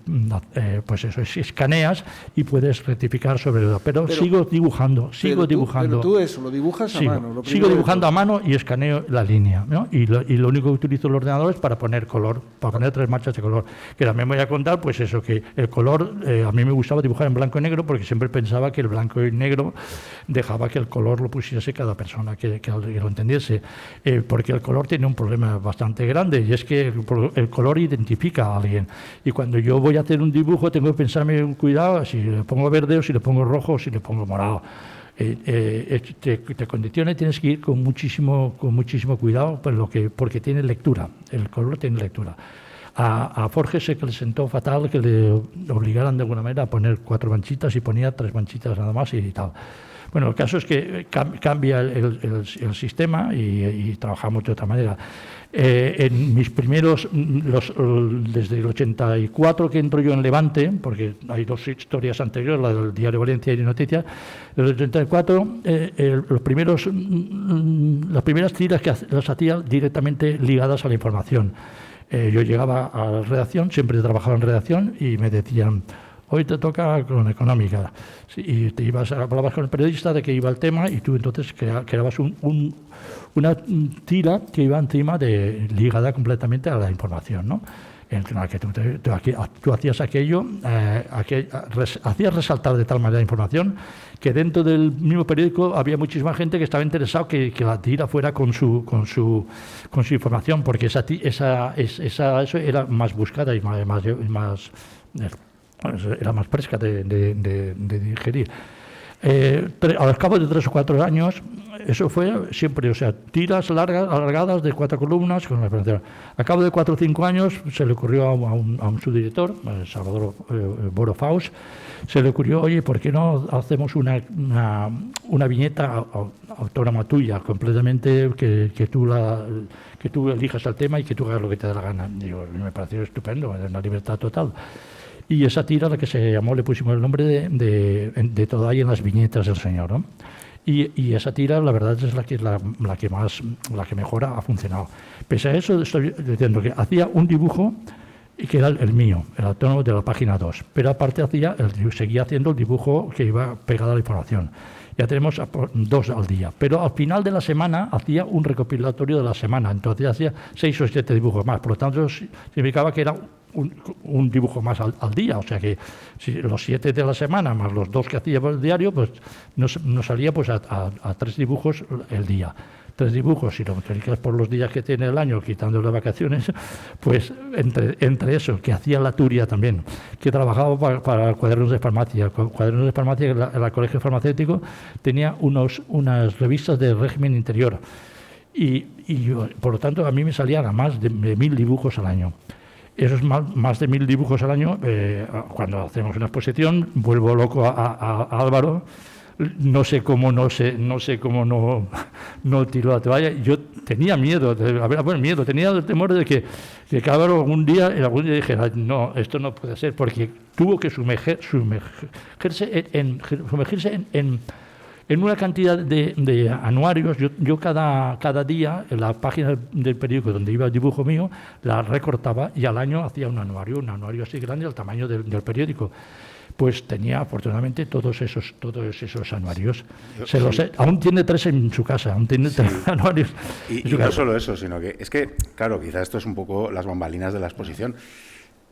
eso, escaneas y puedes rectificar sobre el... Pero sigo dibujando. Pero tú eso, lo dibujas a mano. Sigo dibujando a mano y escaneo la línea, ¿no? Y lo único que utilizo el ordenador es para poner color, para poner 3 manchas de color. Que también voy a contar, pues eso, que el color, a mí me gustaba dibujar en blanco y negro porque siempre pensaba que el blanco y negro dejaba que el color lo pusiese cada persona, que lo entendiese. Porque el color tiene un problema bastante grande y es que el color identifica a alguien. Y cuando yo voy a hacer un dibujo tengo que pensarme un cuidado si le pongo verde o si le pongo rojo o si le pongo morado. Te condiciona y tienes que ir con muchísimo cuidado porque tiene lectura, el color tiene lectura. A Forges se le sentó fatal que le obligaran de alguna manera a poner 4 manchitas y ponía 3 manchitas nada más y tal. Bueno, el caso es que cambia el sistema y trabajamos de otra manera. En mis primeros, desde el 84 que entro yo en Levante, porque hay 2 historias anteriores, la del Diario Valencia y de Noticias, desde el 84 las primeras tiras que las hacía directamente ligadas a la información. Yo llegaba a la redacción, siempre trabajaba en redacción y me decían: hoy te toca con económica. Y te hablabas con el periodista de que iba el tema y tú entonces creabas una tira que iba encima ligada completamente a la información, ¿no? En la que tú hacías aquello, hacías resaltar de tal manera la información que dentro del mismo periódico había muchísima gente que estaba interesado que la tira fuera con su información, porque eso era más buscada y era más fresca de digerir. Al cabo de 3 o 4 años, eso fue siempre, o sea, tiras alargadas de 4 columnas con la información. Al cabo de 4 o 5 años se le ocurrió a un subdirector, Salvador Boro Faust, se le ocurrió: oye, ¿por qué no hacemos una viñeta autónoma tuya, completamente, que tú elijas el tema y que tú hagas lo que te dé la gana? Digo, me pareció estupendo, era una libertad total. Y esa tira, la que se llamó, le pusimos el nombre de Todo hay en las viñetas del Señor, ¿no? Y esa tira, la verdad, es la que mejor ha funcionado. Pese a eso, estoy diciendo que hacía un dibujo que era el mío, el autónomo de la página 2, pero aparte seguía haciendo el dibujo que iba pegado a la información. Ya tenemos 2 al día, pero al final de la semana hacía un recopilatorio de la semana, entonces hacía 6 o 7 dibujos más, por lo tanto significaba que era un dibujo más al día, o sea que si los 7 de la semana más los 2 que hacía por el diario, pues nos salía pues a 3 dibujos el día. 3 dibujos, si lo multiplicas por los días que tiene el año, quitando las vacaciones, pues entre eso, que hacía la Turia también, que trabajaba para cuadernos de farmacia. Cuadernos de farmacia, el colegio farmacéutico tenía unas revistas de régimen interior y yo, por lo tanto, a mí me salían a más de 1000 dibujos al año. esos más de 1000 dibujos al año, cuando hacemos una exposición, vuelvo loco a Álvaro. No sé cómo no tiró la toalla. Yo tenía miedo, tenía el temor de que Álvaro algún día dijera, no, esto no puede ser, porque tuvo que sumergirse en una cantidad de anuarios. Yo cada día, en la página del periódico donde iba el dibujo mío, la recortaba y al año hacía un anuario así grande, al tamaño del periódico. Pues tenía afortunadamente todos esos anuarios. Aún tiene 3 en su casa, aún tiene 3 anuarios. Y no solo eso, sino que es que, claro, quizás esto es un poco las bambalinas de la exposición,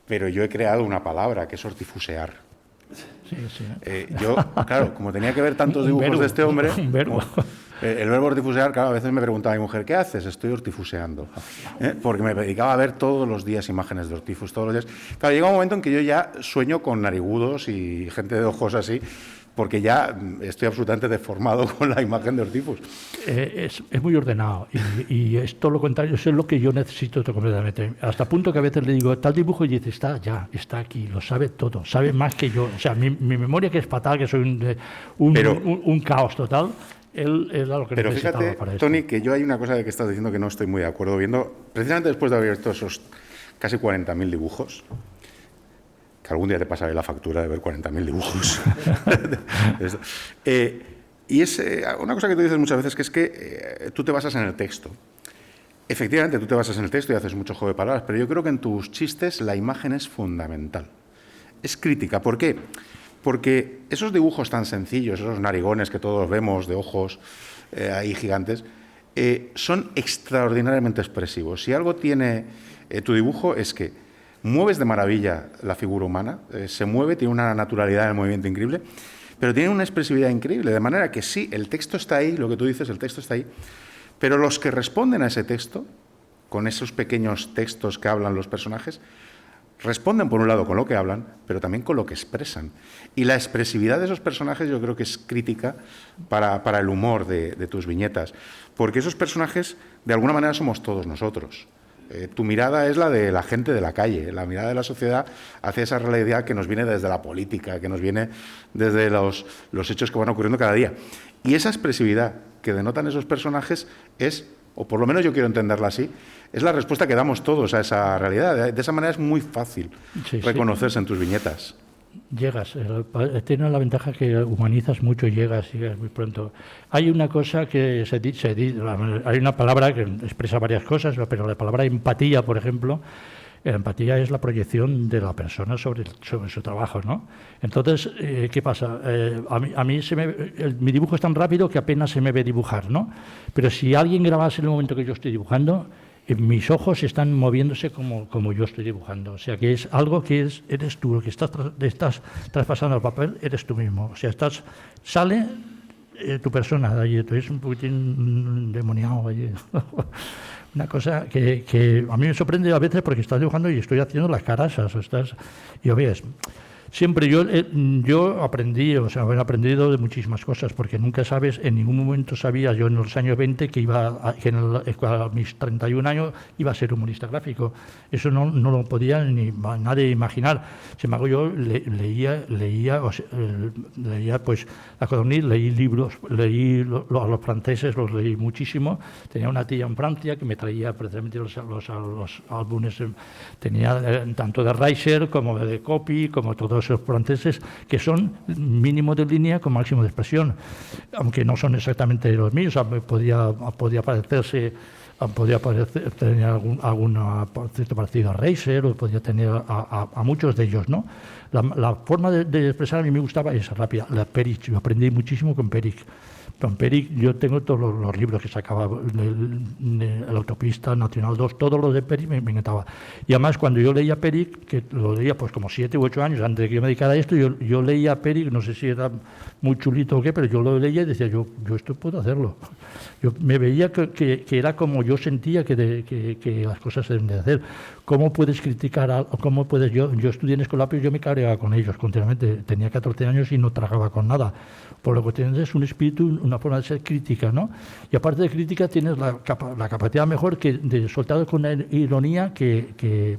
pero yo he creado una palabra que es hortifusear. Sí. Yo, claro, como tenía que ver tantos dibujos de este hombre, el verbo hortifusear, claro, a veces me preguntaba mi mujer, ¿qué haces? Estoy hortifuseando. Porque me dedicaba a ver todos los días imágenes de hortifus, todos los días. Claro, llega un momento en que yo ya sueño con narigudos y gente de ojos así, porque ya estoy absolutamente deformado con la imagen de hortifus. Es muy ordenado y es todo lo contrario, eso es lo que yo necesito completamente. Hasta el punto que a veces le digo, tal dibujo, y dice, está aquí, lo sabe todo, sabe más que yo. O sea, mi memoria, que es fatal, que soy un caos total, él era lo que necesitaba fíjate, para esto. Tony, que yo hay una cosa que estás diciendo que no estoy muy de acuerdo viendo, precisamente después de haber visto esos casi 40.000 dibujos, que algún día te pasaré la factura de ver 40.000 dibujos. Y es una cosa que tú dices muchas veces, que es que tú te basas en el texto. Efectivamente, tú te basas en el texto y haces mucho juego de palabras, pero yo creo que en tus chistes la imagen es fundamental. Es crítica. ¿Por qué? Porque esos dibujos tan sencillos, esos narigones que todos vemos de ojos ahí gigantes, son extraordinariamente expresivos. Si algo tiene tu dibujo es que mueves de maravilla la figura humana, se mueve, tiene una naturalidad en el movimiento increíble, pero tiene una expresividad increíble, de manera que sí, el texto está ahí, lo que tú dices, el texto está ahí, pero los que responden a ese texto, con esos pequeños textos que hablan los personajes, responden por un lado con lo que hablan, pero también con lo que expresan. Y la expresividad de esos personajes yo creo que es crítica para el humor de tus viñetas, porque esos personajes de alguna manera somos todos nosotros. Tu mirada es la de la gente de la calle, la mirada de la sociedad hacia esa realidad que nos viene desde la política, que nos viene desde los hechos que van ocurriendo cada día. Y esa expresividad que denotan esos personajes es, o por lo menos yo quiero entenderla así, es la respuesta que damos todos a esa realidad. De esa manera es muy fácil reconocerse en tus viñetas. Llegas, tiene la ventaja que humanizas mucho y llegas muy pronto. Hay una cosa que hay una palabra que expresa varias cosas, pero la palabra empatía, por ejemplo, la empatía es la proyección de la persona sobre su trabajo, ¿no? Entonces, ¿qué pasa? A mí mi dibujo es tan rápido que apenas se me ve dibujar, ¿no? Pero si alguien grabase en el momento que yo estoy dibujando, mis ojos están moviéndose como yo estoy dibujando. O sea, que es algo que eres tú, lo que estás traspasando al papel, eres tú mismo. O sea, sale tu persona de allí, tú eres un poquitín demoniado allí. Una cosa que a mí me sorprende a veces porque estás dibujando y estoy haciendo las caras, y ves. Siempre yo aprendí, o sea, he aprendido de muchísimas cosas, porque nunca sabes, en ningún momento sabía yo en los años 20 que a mis 31 años iba a ser humorista gráfico. Eso no lo podía ni nadie imaginar. Sin embargo, yo leía pues a Codorniz, leí libros, leí a los franceses, los leí muchísimo. Tenía una tía en Francia que me traía precisamente los álbumes, tenía tanto de Reiser como de Copy, como todos esos franceses, que son mínimo de línea con máximo de expresión, aunque no son exactamente los míos. Podía parecerse, tener algún cierto parecido a Reiser, o podía tener a muchos de ellos, ¿no? La forma de expresar a mí me gustaba esa rápida, la Perich. Yo aprendí muchísimo con Perich. Con Perich yo tengo todos los libros que sacaba, la Autopista Nacional 2, todos los de Perich me encantaba. Y además cuando yo leía Perich, que lo leía pues como 7 u 8 años antes de que yo me dedicara a esto, yo leía Perich, no sé si era muy chulito o qué, pero yo lo leía y decía, yo esto puedo hacerlo. Yo me veía que era como yo sentía que las cosas se deben de hacer. ¿Cómo puedes criticar cómo puedes? Yo estudié en Escolapio y yo me cabreaba con ellos continuamente. Tenía 14 años y no tragaba con nada. Por lo que tienes es un espíritu, una forma de ser crítica, ¿no? Y aparte de crítica tienes la capacidad mejor de soltar con una ironía que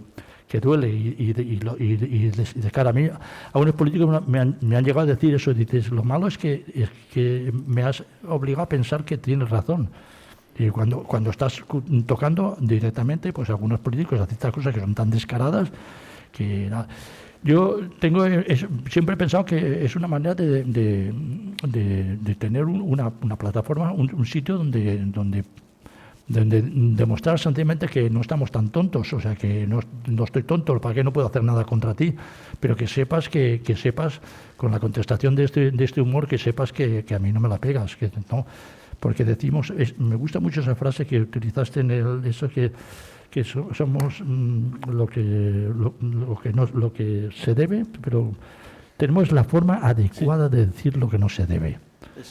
duele y de cara a mí, a unos políticos me han llegado a decir eso, dices, lo malo es que me has obligado a pensar que tienes razón. Y cuando estás tocando directamente, pues algunos políticos hacen estas cosas que son tan descaradas que nada. Yo siempre he pensado que es una manera de tener una plataforma, un sitio donde demostrar sencillamente que no estamos tan tontos, o sea, que no estoy tonto, para que no puedo hacer nada contra ti, pero que sepas con la contestación de este humor, que sepas que a mí no me la pegas, que no, porque decimos, me gusta mucho esa frase que utilizaste en eso que somos lo que se debe, pero tenemos la forma adecuada de decir lo que no se debe.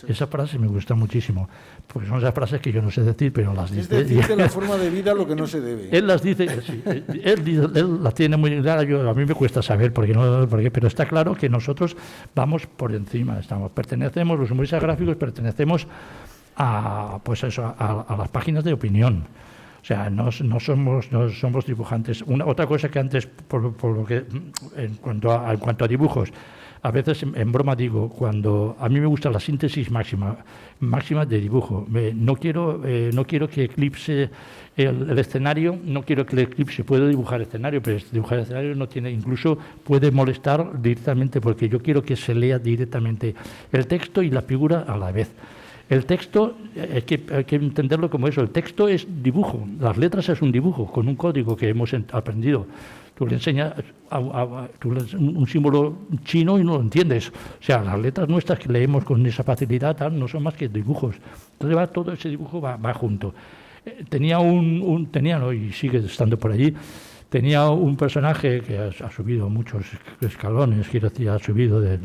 Esa frase me gusta muchísimo, porque son esas frases que yo no sé decir, pero las dice. Es decirte la forma de vida lo que no se debe. Él las dice, sí, él las tiene muy clara. A mí me cuesta saber, pero está claro que nosotros vamos por encima. Pertenecemos, los humoristas gráficos pertenecemos a las páginas de opinión. O sea, no somos dibujantes. Otra cosa que antes, por lo que en cuanto a dibujos, a veces en broma digo, cuando a mí me gusta la síntesis máxima de dibujo. No quiero que eclipse el escenario, no quiero que el eclipse, puedo dibujar escenario, pero dibujar escenario no tiene, incluso puede molestar directamente, porque yo quiero que se lea directamente el texto y la figura a la vez. El texto hay que entenderlo como eso. El texto es dibujo, las letras es un dibujo con un código que hemos aprendido. Tú le enseñas un símbolo chino y no lo entiendes. O sea, las letras nuestras que leemos con esa facilidad no son más que dibujos. Entonces todo ese dibujo va junto. Tenía y sigue estando por allí. Tenía un personaje que ha subido muchos escalones, quiero decir, ha subido del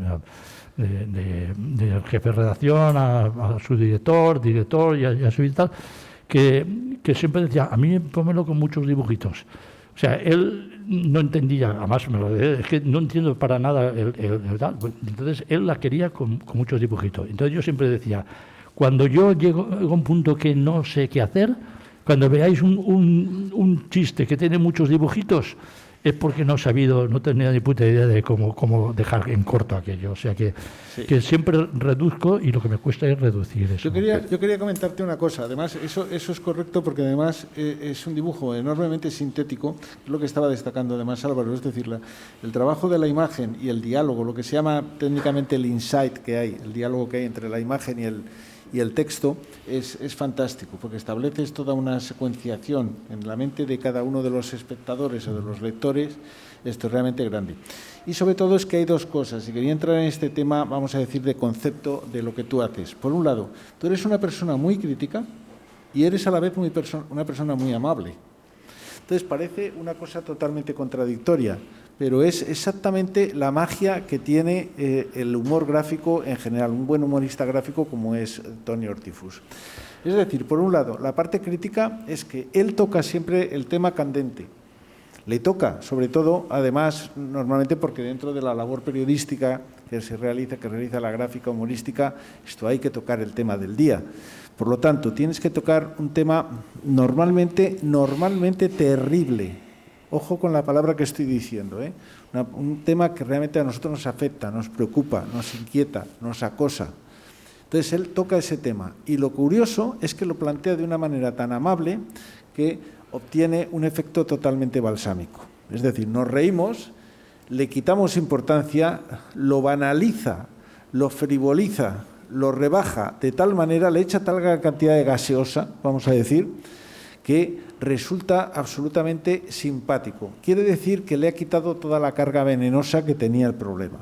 jefe de redacción a su director y a su tal, que siempre decía, a mí pónmelo con muchos dibujitos. O sea, él no entendía, además me lo decía, es que no entiendo para nada el tal. Entonces él la quería con muchos dibujitos. Entonces yo siempre decía, cuando yo llego a un punto que no sé qué hacer, cuando veáis un chiste que tiene muchos dibujitos, es porque no tenía ni puta idea de cómo dejar en corto aquello. O sea que siempre reduzco y lo que me cuesta es reducir eso. Yo quería comentarte una cosa. Además, eso es correcto porque además es un dibujo enormemente sintético, es lo que estaba destacando además Álvaro, es decir, el trabajo de la imagen y el diálogo, lo que se llama técnicamente el insight que hay, el diálogo que hay entre la imagen y el texto es fantástico, porque estableces toda una secuenciación en la mente de cada uno de los espectadores o de los lectores. Esto es realmente grande. Y sobre todo es que hay dos cosas, y quería entrar en este tema, vamos a decir, de concepto de lo que tú haces. Por un lado, tú eres una persona muy crítica y eres a la vez una persona muy amable. Entonces parece una cosa totalmente contradictoria, pero es exactamente la magia que tiene el humor gráfico en general, un buen humorista gráfico como es Toni Hortífus. Es decir, por un lado, la parte crítica es que él toca siempre el tema candente. Le toca, sobre todo, además, normalmente porque dentro de la labor periodística que realiza la gráfica humorística, esto hay que tocar el tema del día. Por lo tanto, tienes que tocar un tema normalmente terrible. Ojo con la palabra que estoy diciendo, ¿eh? Un tema que realmente a nosotros nos afecta, nos preocupa, nos inquieta, nos acosa. Entonces, él toca ese tema. Y lo curioso es que lo plantea de una manera tan amable que obtiene un efecto totalmente balsámico. Es decir, nos reímos, le quitamos importancia, lo banaliza, lo frivoliza, lo rebaja de tal manera, le echa tal cantidad de gaseosa, vamos a decir, que resulta absolutamente simpático. Quiere decir que le ha quitado toda la carga venenosa que tenía el problema.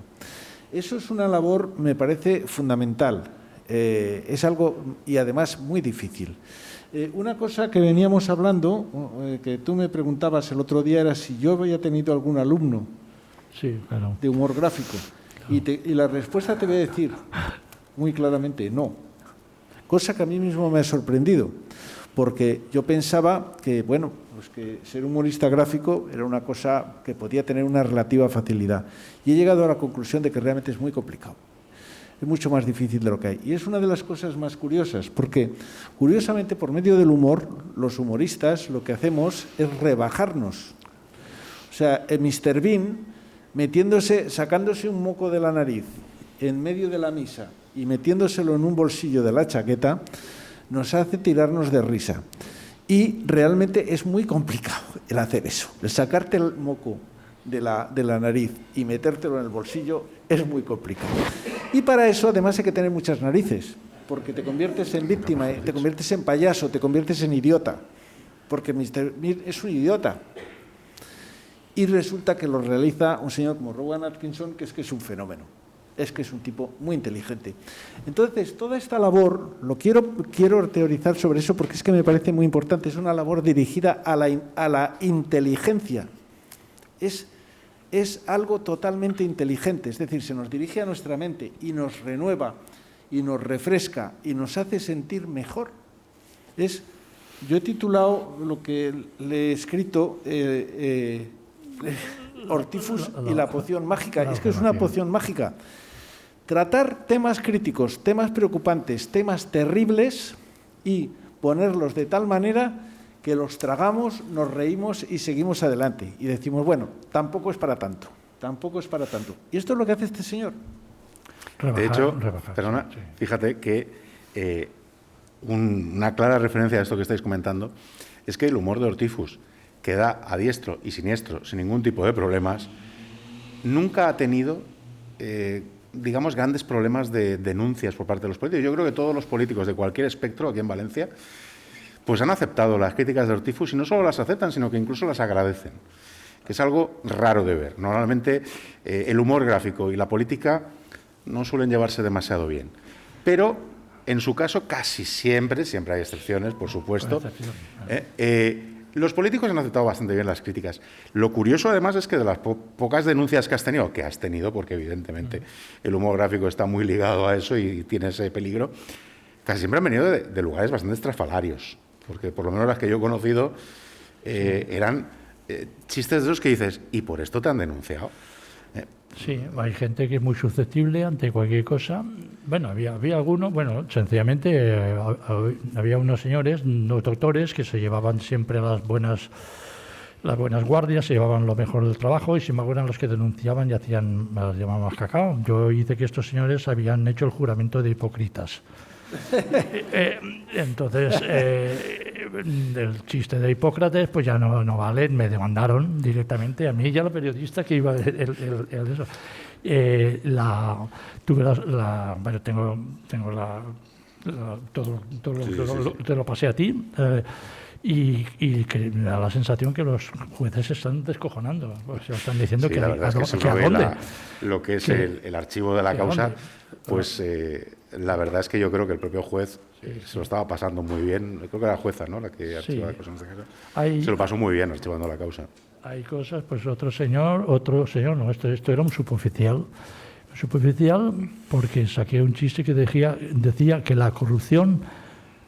Eso es una labor, me parece, fundamental. Es algo, y además, muy difícil. Una cosa que veníamos hablando, que tú me preguntabas el otro día, era si yo había tenido algún alumno de humor gráfico. Claro. Y la respuesta te voy a decir muy claramente no. Cosa que a mí mismo me ha sorprendido. Porque yo pensaba que, bueno, pues que ser humorista gráfico era una cosa que podía tener una relativa facilidad. Y he llegado a la conclusión de que realmente es muy complicado. Es mucho más difícil de lo que hay. Y es una de las cosas más curiosas, porque, curiosamente, por medio del humor, los humoristas lo que hacemos es rebajarnos. O sea, Mr. Bean sacándose un moco de la nariz en medio de la misa y metiéndoselo en un bolsillo de la chaqueta, nos hace tirarnos de risa. Y realmente es muy complicado el hacer eso. El sacarte el moco de la nariz y metértelo en el bolsillo es muy complicado. Y para eso además hay que tener muchas narices, porque te conviertes en víctima, te conviertes en payaso, te conviertes en idiota, porque Mr. Bean es un idiota. Y resulta que lo realiza un señor como Rowan Atkinson, que es un fenómeno. Es que es un tipo muy inteligente. Entonces, toda esta labor, quiero teorizar sobre eso porque es que me parece muy importante, es una labor dirigida a la inteligencia. Es algo totalmente inteligente, es decir, se nos dirige a nuestra mente y nos renueva, y nos refresca, y nos hace sentir mejor. Yo he titulado lo que le he escrito Hortifus y la poción mágica. Es que es una poción mágica. Tratar temas críticos, temas preocupantes, temas terribles y ponerlos de tal manera que los tragamos, nos reímos y seguimos adelante. Y decimos, bueno, tampoco es para tanto, tampoco es para tanto. Y esto es lo que hace este señor. De hecho, perdona, fíjate que una clara referencia a esto que estáis comentando es que el humor de Hortifus, que da a diestro y siniestro, sin ningún tipo de problemas, nunca ha tenido, digamos, grandes problemas de denuncias por parte de los políticos. Yo creo que todos los políticos de cualquier espectro aquí en Valencia pues han aceptado las críticas de Hortifus y no solo las aceptan, sino que incluso las agradecen, que es algo raro de ver. Normalmente el humor gráfico y la política no suelen llevarse demasiado bien, pero en su caso casi siempre hay excepciones, por supuesto, los políticos han aceptado bastante bien las críticas. Lo curioso, además, es que de las pocas denuncias que has tenido, porque evidentemente el humor gráfico está muy ligado a eso y tiene ese peligro, casi siempre han venido de lugares bastante estrafalarios, porque por lo menos las que yo he conocido eran chistes de esos que dices, ¿y por esto te han denunciado? Sí, hay gente que es muy susceptible ante cualquier cosa. Bueno, había algunos, sencillamente había unos señores, unos doctores, que se llevaban siempre las buenas guardias, se llevaban lo mejor del trabajo y sin embargo eran los que denunciaban y las llamaban cacao. Yo hice que estos señores habían hecho el juramento de hipócritas. Entonces, el chiste de Hipócrates pues ya no vale, me demandaron directamente a mí y a la periodista que iba eso. Te lo pasé a ti. Y que me da la sensación que los jueces se están descojonando, pues se están diciendo sí, que la verdad es que se revela lo que es el archivo de la causa, pues la verdad es que yo creo que el propio juez se lo estaba pasando muy bien. Creo que era la jueza, ¿no?, la que archiva la causa en este caso. Se lo pasó muy bien archivando la causa. Hay cosas, pues otro señor, no, esto era un suboficial porque saqué un chiste que decía que la corrupción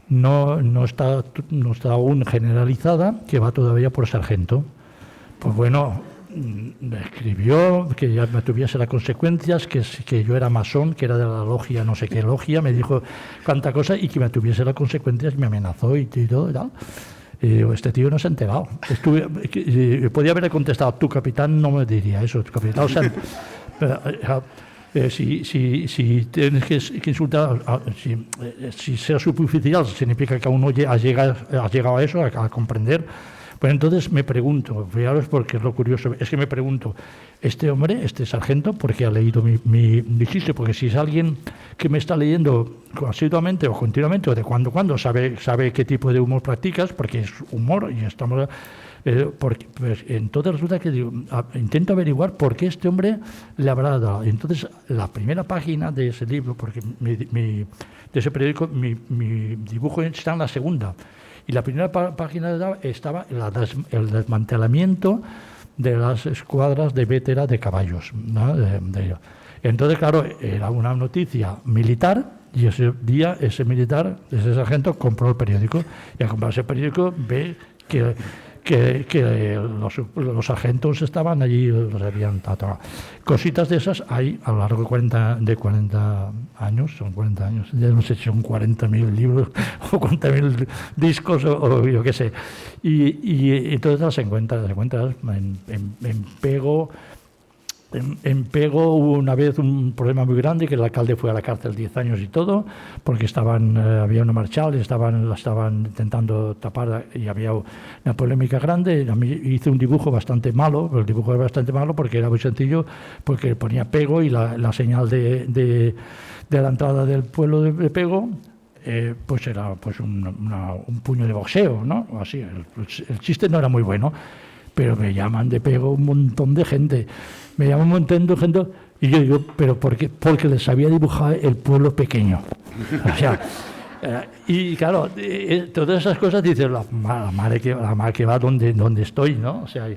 no está aún generalizada, que va todavía por sargento. Pues bueno, me escribió que ya me tuviese las consecuencias, que yo era masón, que era de la logia, no sé qué logia, me dijo cuánta cosa y que me tuviese las consecuencias, me amenazó y todo y tal. Y digo, este tío no se ha enterado. Podía haberle contestado, tu capitán no me diría eso, tu capitán, o sea, si tienes que insultar, si ser suboficial significa que aún no has llegado a eso, a comprender, pues entonces me pregunto, fijaros porque es lo curioso, es que me pregunto, este hombre, este sargento, ¿por qué ha leído mi chiste? Porque si es alguien que me está leyendo asiduamente o continuamente o de cuando en cuando, sabe qué tipo de humor practicas, porque es humor y estamos... porque, pues, entonces resulta que intento averiguar por qué este hombre le habrá dado. Entonces, la primera página de ese libro, porque de ese periódico, mi dibujo está en la segunda. Y la primera página estaba el desmantelamiento de las escuadras de vétera de caballos, ¿no? Entonces, claro, era una noticia militar y ese día ese militar, ese sargento, compró el periódico. Y al comprar ese periódico ve que que los sargentos estaban allí, los habían tratado. Cositas de esas hay a lo largo de 40 años, son 40 años, ya no sé si son 40.000 libros o 40.000 discos o yo qué sé. Y todas las encuentras en Pego. En Pego hubo una vez un problema muy grande, que el alcalde fue a la cárcel 10 años y todo, porque había una marchal, la estaban intentando tapar y había una polémica grande. A mí hice un dibujo bastante malo, el dibujo era bastante malo porque era muy sencillo, porque ponía Pego y la señal de la entrada del pueblo de Pego, pues era pues un puño de boxeo, ¿no? Así, el chiste no era muy bueno, pero me llaman de Pego un montón de gente. Me llaman un montón de gente y yo digo, ¿pero por qué? Porque les había dibujado el pueblo pequeño. O sea, y claro, todas esas cosas dices, la madre que va donde estoy, ¿no? O sea,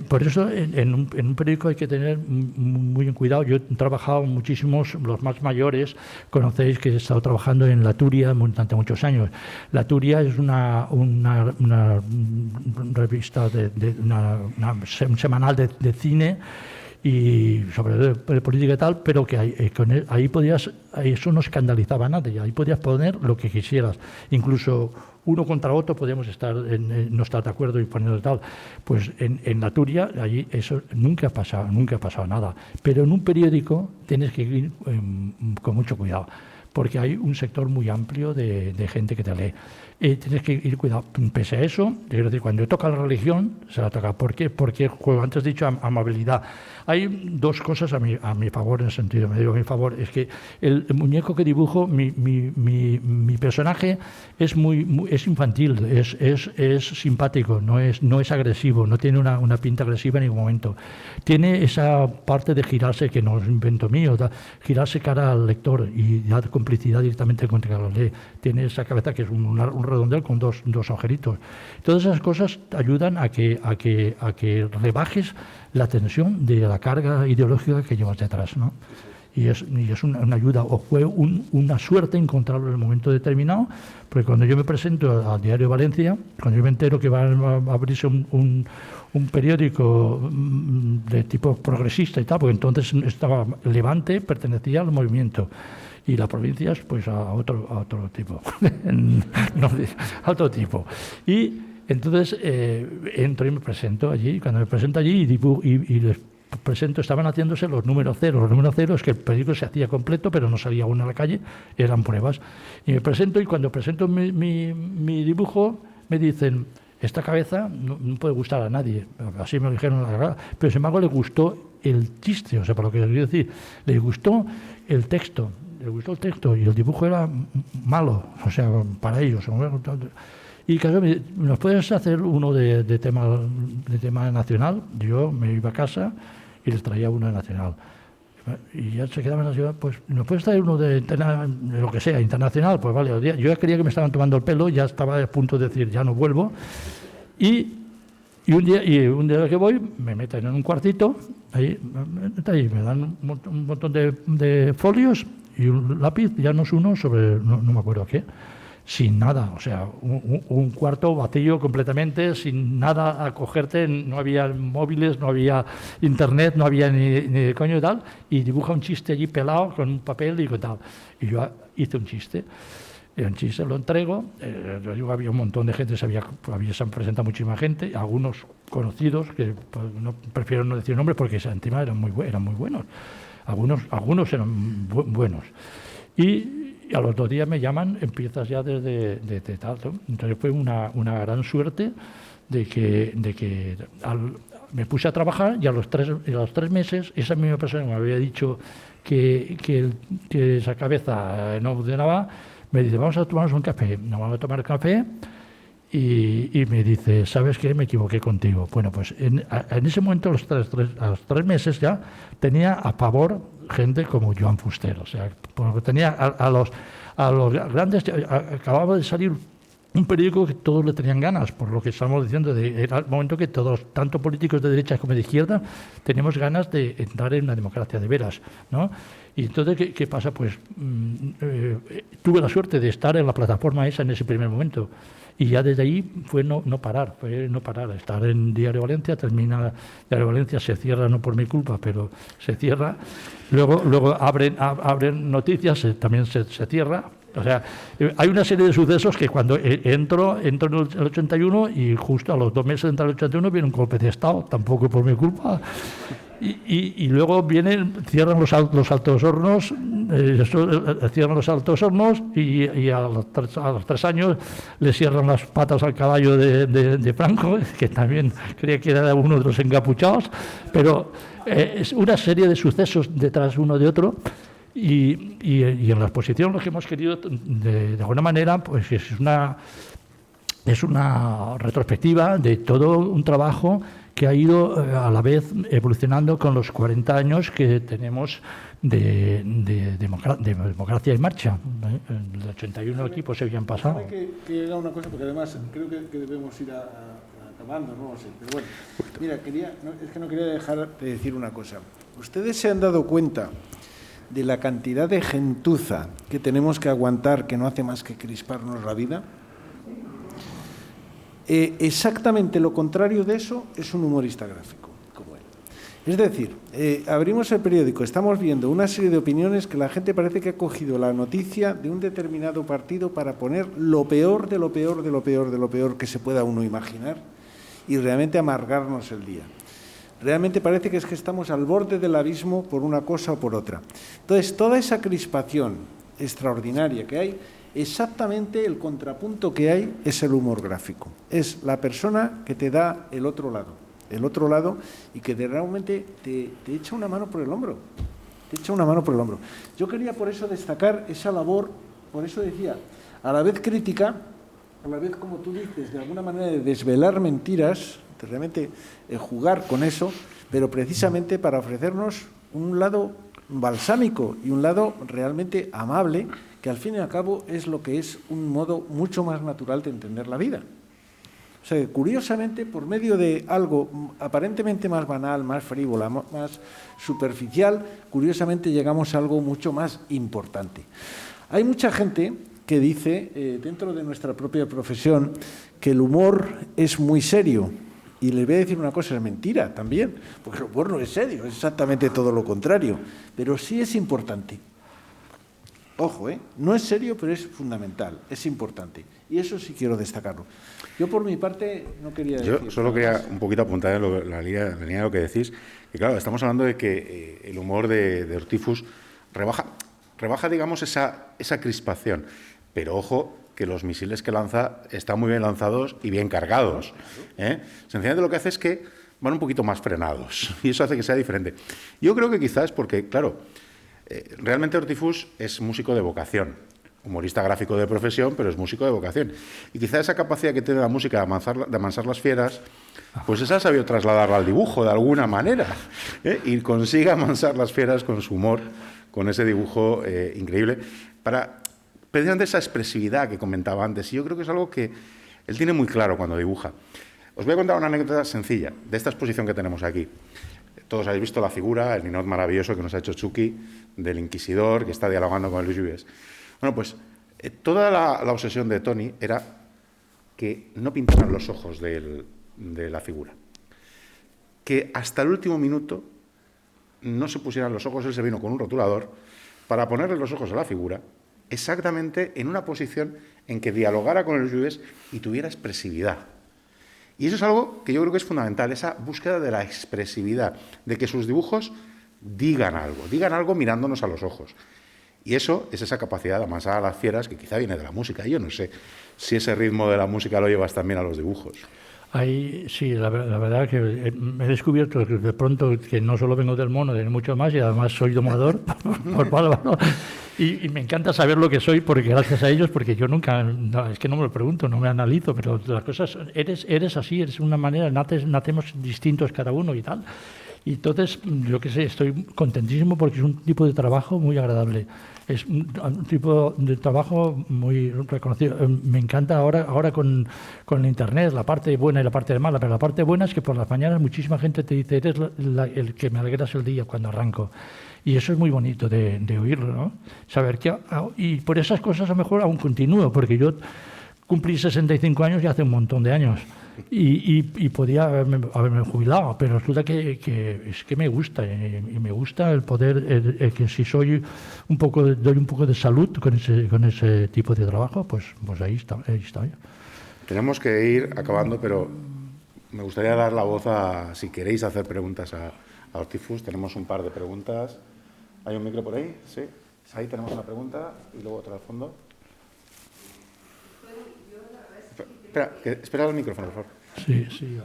por eso en un periódico hay que tener muy en cuidado. Yo he trabajado muchísimos, los más mayores, conocéis que he estado trabajando en La Turia durante muchos años. La Turia es una revista, un semanal de cine, y sobre de política y tal, pero que ahí eso no escandalizaba a nadie, ahí podías poner lo que quisieras, incluso uno contra otro podíamos no estar de acuerdo y poniendo tal. Pues en La Turia, allí eso nunca ha pasado nada, pero en un periódico tienes que ir con mucho cuidado, porque hay un sector muy amplio de gente que te lee. Tienes que ir cuidado. Pese a eso, quiero decir, cuando toca la religión, se la toca. ¿Por qué? Porque, como antes he dicho, amabilidad. Hay dos cosas a mi favor, en el sentido, me digo a mi favor, es que el muñeco que dibujo, mi personaje es es infantil, es simpático, no es agresivo, no tiene una pinta agresiva en ningún momento. Tiene esa parte de girarse, que no es invento mío, girarse cara al lector y dar complicidad directamente con el que lo lee. Tiene esa cabeza que es un redondel con dos agujeritos. Todas esas cosas ayudan a que rebajes la tensión de la carga ideológica que llevas detrás, ¿no? Y es una ayuda, o fue una suerte encontrarlo en el momento determinado, porque cuando yo me presento al Diario de Valencia, cuando yo me entero que va a abrirse un periódico de tipo progresista y tal, porque entonces estaba Levante, pertenecía al movimiento, y las provincias pues a otro tipo, no, a otro tipo. Y entonces entro y me presento allí. Cuando me presento allí y les presento, estaban haciéndose los números ceros. Los números ceros es que el periódico se hacía completo, pero no salía uno a la calle, eran pruebas. Y me presento, y cuando presento mi dibujo, me dicen, esta cabeza no puede gustar a nadie. Así me lo dijeron, la verdad. Pero sin embargo le gustó el chiste, o sea, por lo que les quiero decir, le gustó el texto. Le gustó el texto y el dibujo era malo, o sea, para ellos. Y claro, ¿nos puedes hacer uno de tema nacional? Yo me iba a casa y les traía uno de nacional. Y ya se quedaban en la ciudad, pues, ¿nos puedes traer uno de lo que sea, internacional? Pues vale, yo ya creía que me estaban tomando el pelo, ya estaba a punto de decir, ya no vuelvo. Y un día que voy, me meten en un cuartito, ahí me dan un montón de folios y un lápiz, ya no es uno, sobre no me acuerdo qué, sin nada, o sea, un cuarto vacío completamente, sin nada a cogerte, no había móviles, no había internet, no había ni coño y tal, y dibuja un chiste allí pelado con un papel y con tal. Y yo hice un chiste, lo entrego, había un montón de gente, se han presentado muchísima gente, algunos conocidos, que pues, prefiero no decir nombres porque encima eran muy buenos, algunos eran buenos. Y a los 2 días me llaman, empiezas ya desde tal. Entonces fue una gran suerte de que me puse a trabajar, y a los 3 meses esa misma persona que me había dicho que esa cabeza no funcionaba, me dice, vamos a tomarnos un café. Nos vamos a tomar café y me dice, ¿sabes qué? Me equivoqué contigo. Bueno, pues en ese momento, a los 3 meses ya, tenía a favor gente como Joan Fuster. O sea, porque tenía a los grandes, acababa de salir un periódico que todos le tenían ganas, por lo que estamos diciendo, era el momento que todos, tanto políticos de derecha como de izquierda, teníamos ganas de entrar en una democracia de veras, ¿no? Y entonces, ¿qué pasa? Pues tuve la suerte de estar en la plataforma esa en ese primer momento, Y ya desde ahí fue no parar, estar en Diario Valencia, termina Diario Valencia, se cierra, no por mi culpa, pero se cierra. Luego abren Noticias, también se cierra. O sea, hay una serie de sucesos que cuando entro en el 81 y justo a los 2 meses de entrar en el 81 viene un golpe de Estado, tampoco por mi culpa. Y luego cierran los altos hornos, y a los 3 años le cierran las patas al caballo de Franco, que también creía que era uno de los encapuchados, pero es una serie de sucesos detrás uno de otro. Y en la exposición lo que hemos querido, de alguna manera, pues es una retrospectiva de todo un trabajo que ha ido a la vez evolucionando con los 40 años que tenemos de democracia en marcha. En el 81 equipos se habían pasado. Que haga una cosa, porque además creo que debemos ir acabando, no lo sé. Pero bueno, mira, no quería dejar de decir una cosa. ¿Ustedes se han dado cuenta de la cantidad de gentuza que tenemos que aguantar, que no hace más que crisparnos la vida? Exactamente lo contrario de eso es un humorista gráfico como él. Es decir, abrimos el periódico, estamos viendo una serie de opiniones que la gente parece que ha cogido la noticia de un determinado partido para poner lo peor de lo peor de lo peor de lo peor que se pueda uno imaginar y realmente amargarnos el día. Realmente parece que estamos al borde del abismo por una cosa o por otra. Entonces, toda esa crispación extraordinaria que hay, exactamente el contrapunto que hay es el humor gráfico. Es la persona que te da el otro lado y que realmente te echa una mano por el hombro. Yo quería por eso destacar esa labor, por eso decía, a la vez crítica, a la vez, como tú dices, de alguna manera de desvelar mentiras, de realmente jugar con eso, pero precisamente para ofrecernos un lado balsámico y un lado realmente amable, que al fin y al cabo es lo que es un modo mucho más natural de entender la vida. O sea, curiosamente, por medio de algo aparentemente más banal, más frívola, más superficial, curiosamente llegamos a algo mucho más importante. Hay mucha gente que dice, dentro de nuestra propia profesión, que el humor es muy serio. Y les voy a decir una cosa, es mentira también, porque el humor no es serio, es exactamente todo lo contrario, pero sí es importante. Ojo, no es serio, pero es fundamental, es importante. Y eso sí quiero destacarlo. Yo, por mi parte, no quería decir... Yo solo quería un poquito apuntar en la línea de lo que decís. Que claro, estamos hablando de que el humor de Hortifus rebaja, digamos, esa crispación. Pero ojo, que los misiles que lanza están muy bien lanzados y bien cargados. Sencillamente lo que hace es que van un poquito más frenados. Y eso hace que sea diferente. Yo creo que quizás porque, claro, realmente Hortifus es músico de vocación, humorista gráfico de profesión, pero es músico de vocación. Y quizá esa capacidad que tiene la música de amansar las fieras, pues esa ha sabido trasladarla al dibujo de alguna manera, y consigue amansar las fieras con su humor, con ese dibujo increíble, para precisamente esa expresividad que comentaba antes. Y yo creo que es algo que él tiene muy claro cuando dibuja. Os voy a contar una anécdota sencilla de esta exposición que tenemos aquí. Todos habéis visto la figura, el ninot maravilloso que nos ha hecho Chucky, del inquisidor, que está dialogando con el Luis Vives. Bueno, pues toda la obsesión de Tony era que no pintaran los ojos de la figura. Que hasta el último minuto no se pusieran los ojos, él se vino con un rotulador para ponerle los ojos a la figura exactamente en una posición en que dialogara con el Luis Vives y tuviera expresividad. Y eso es algo que yo creo que es fundamental, esa búsqueda de la expresividad, de que sus dibujos digan algo mirándonos a los ojos. Y eso es esa capacidad de amansar a las fieras que quizá viene de la música. Y yo no sé si ese ritmo de la música lo llevas también a los dibujos. Sí, la verdad que he descubierto que de pronto que no solo vengo del mono, de mucho más, y además soy domador por Pálvaro. Y me encanta saber lo que soy, porque gracias a ellos, porque yo nunca, es que no me lo pregunto, no me analizo, pero las cosas, eres así, eres una manera, nacemos distintos cada uno y tal. Y entonces, yo qué sé, estoy contentísimo porque es un tipo de trabajo muy agradable. Es un tipo de trabajo muy reconocido. Me encanta ahora con Internet, la parte buena y la parte mala, pero la parte buena es que por las mañanas muchísima gente te dice, eres el que me alegras el día cuando arranco. Y eso es muy bonito de oírlo, ¿no? Saber que... Y por esas cosas a lo mejor aún continúo, porque yo cumplí 65 años ya hace un montón de años. Y podía haberme jubilado, pero resulta que es que me gusta, y me gusta el poder, que si doy un poco de salud con ese tipo de trabajo, pues ahí está. Tenemos que ir acabando, pero me gustaría dar la voz si queréis hacer preguntas a Hortifus. Tenemos un par de preguntas. ¿Hay un micro por ahí? Sí. Ahí tenemos una pregunta y luego otra al fondo. Espera el micrófono, por favor. Sí.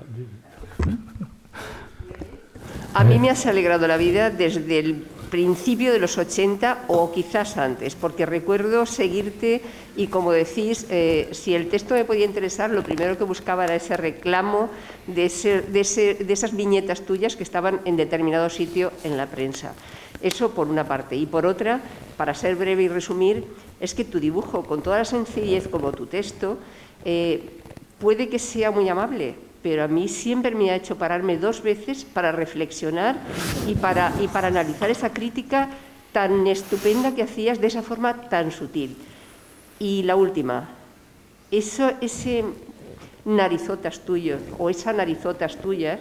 A mí me has alegrado la vida desde el principio de los 80 o quizás antes, porque recuerdo seguirte y, como decís, si el texto me podía interesar, lo primero que buscaba era ese reclamo de esas viñetas tuyas que estaban en determinado sitio en la prensa. Eso por una parte. Y por otra, para ser breve y resumir, es que tu dibujo, con toda la sencillez como tu texto, puede que sea muy amable, pero a mí siempre me ha hecho pararme 2 veces para reflexionar y para analizar esa crítica tan estupenda que hacías de esa forma tan sutil. Y la última, ese narizotas tuyos o esas narizotas tuyas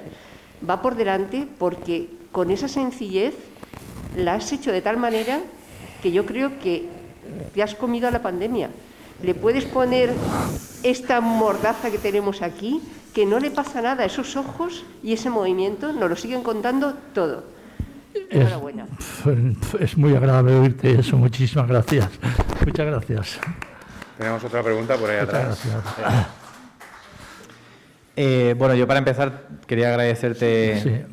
va por delante porque con esa sencillez la has hecho de tal manera que yo creo que te has comido a la pandemia. Le puedes poner esta mordaza que tenemos aquí, que no le pasa nada a esos ojos y ese movimiento, nos lo siguen contando todo. Enhorabuena. Es muy agradable oírte eso, muchísimas gracias. Muchas gracias. Tenemos otra pregunta por ahí atrás. Bueno, yo para empezar quería agradecerte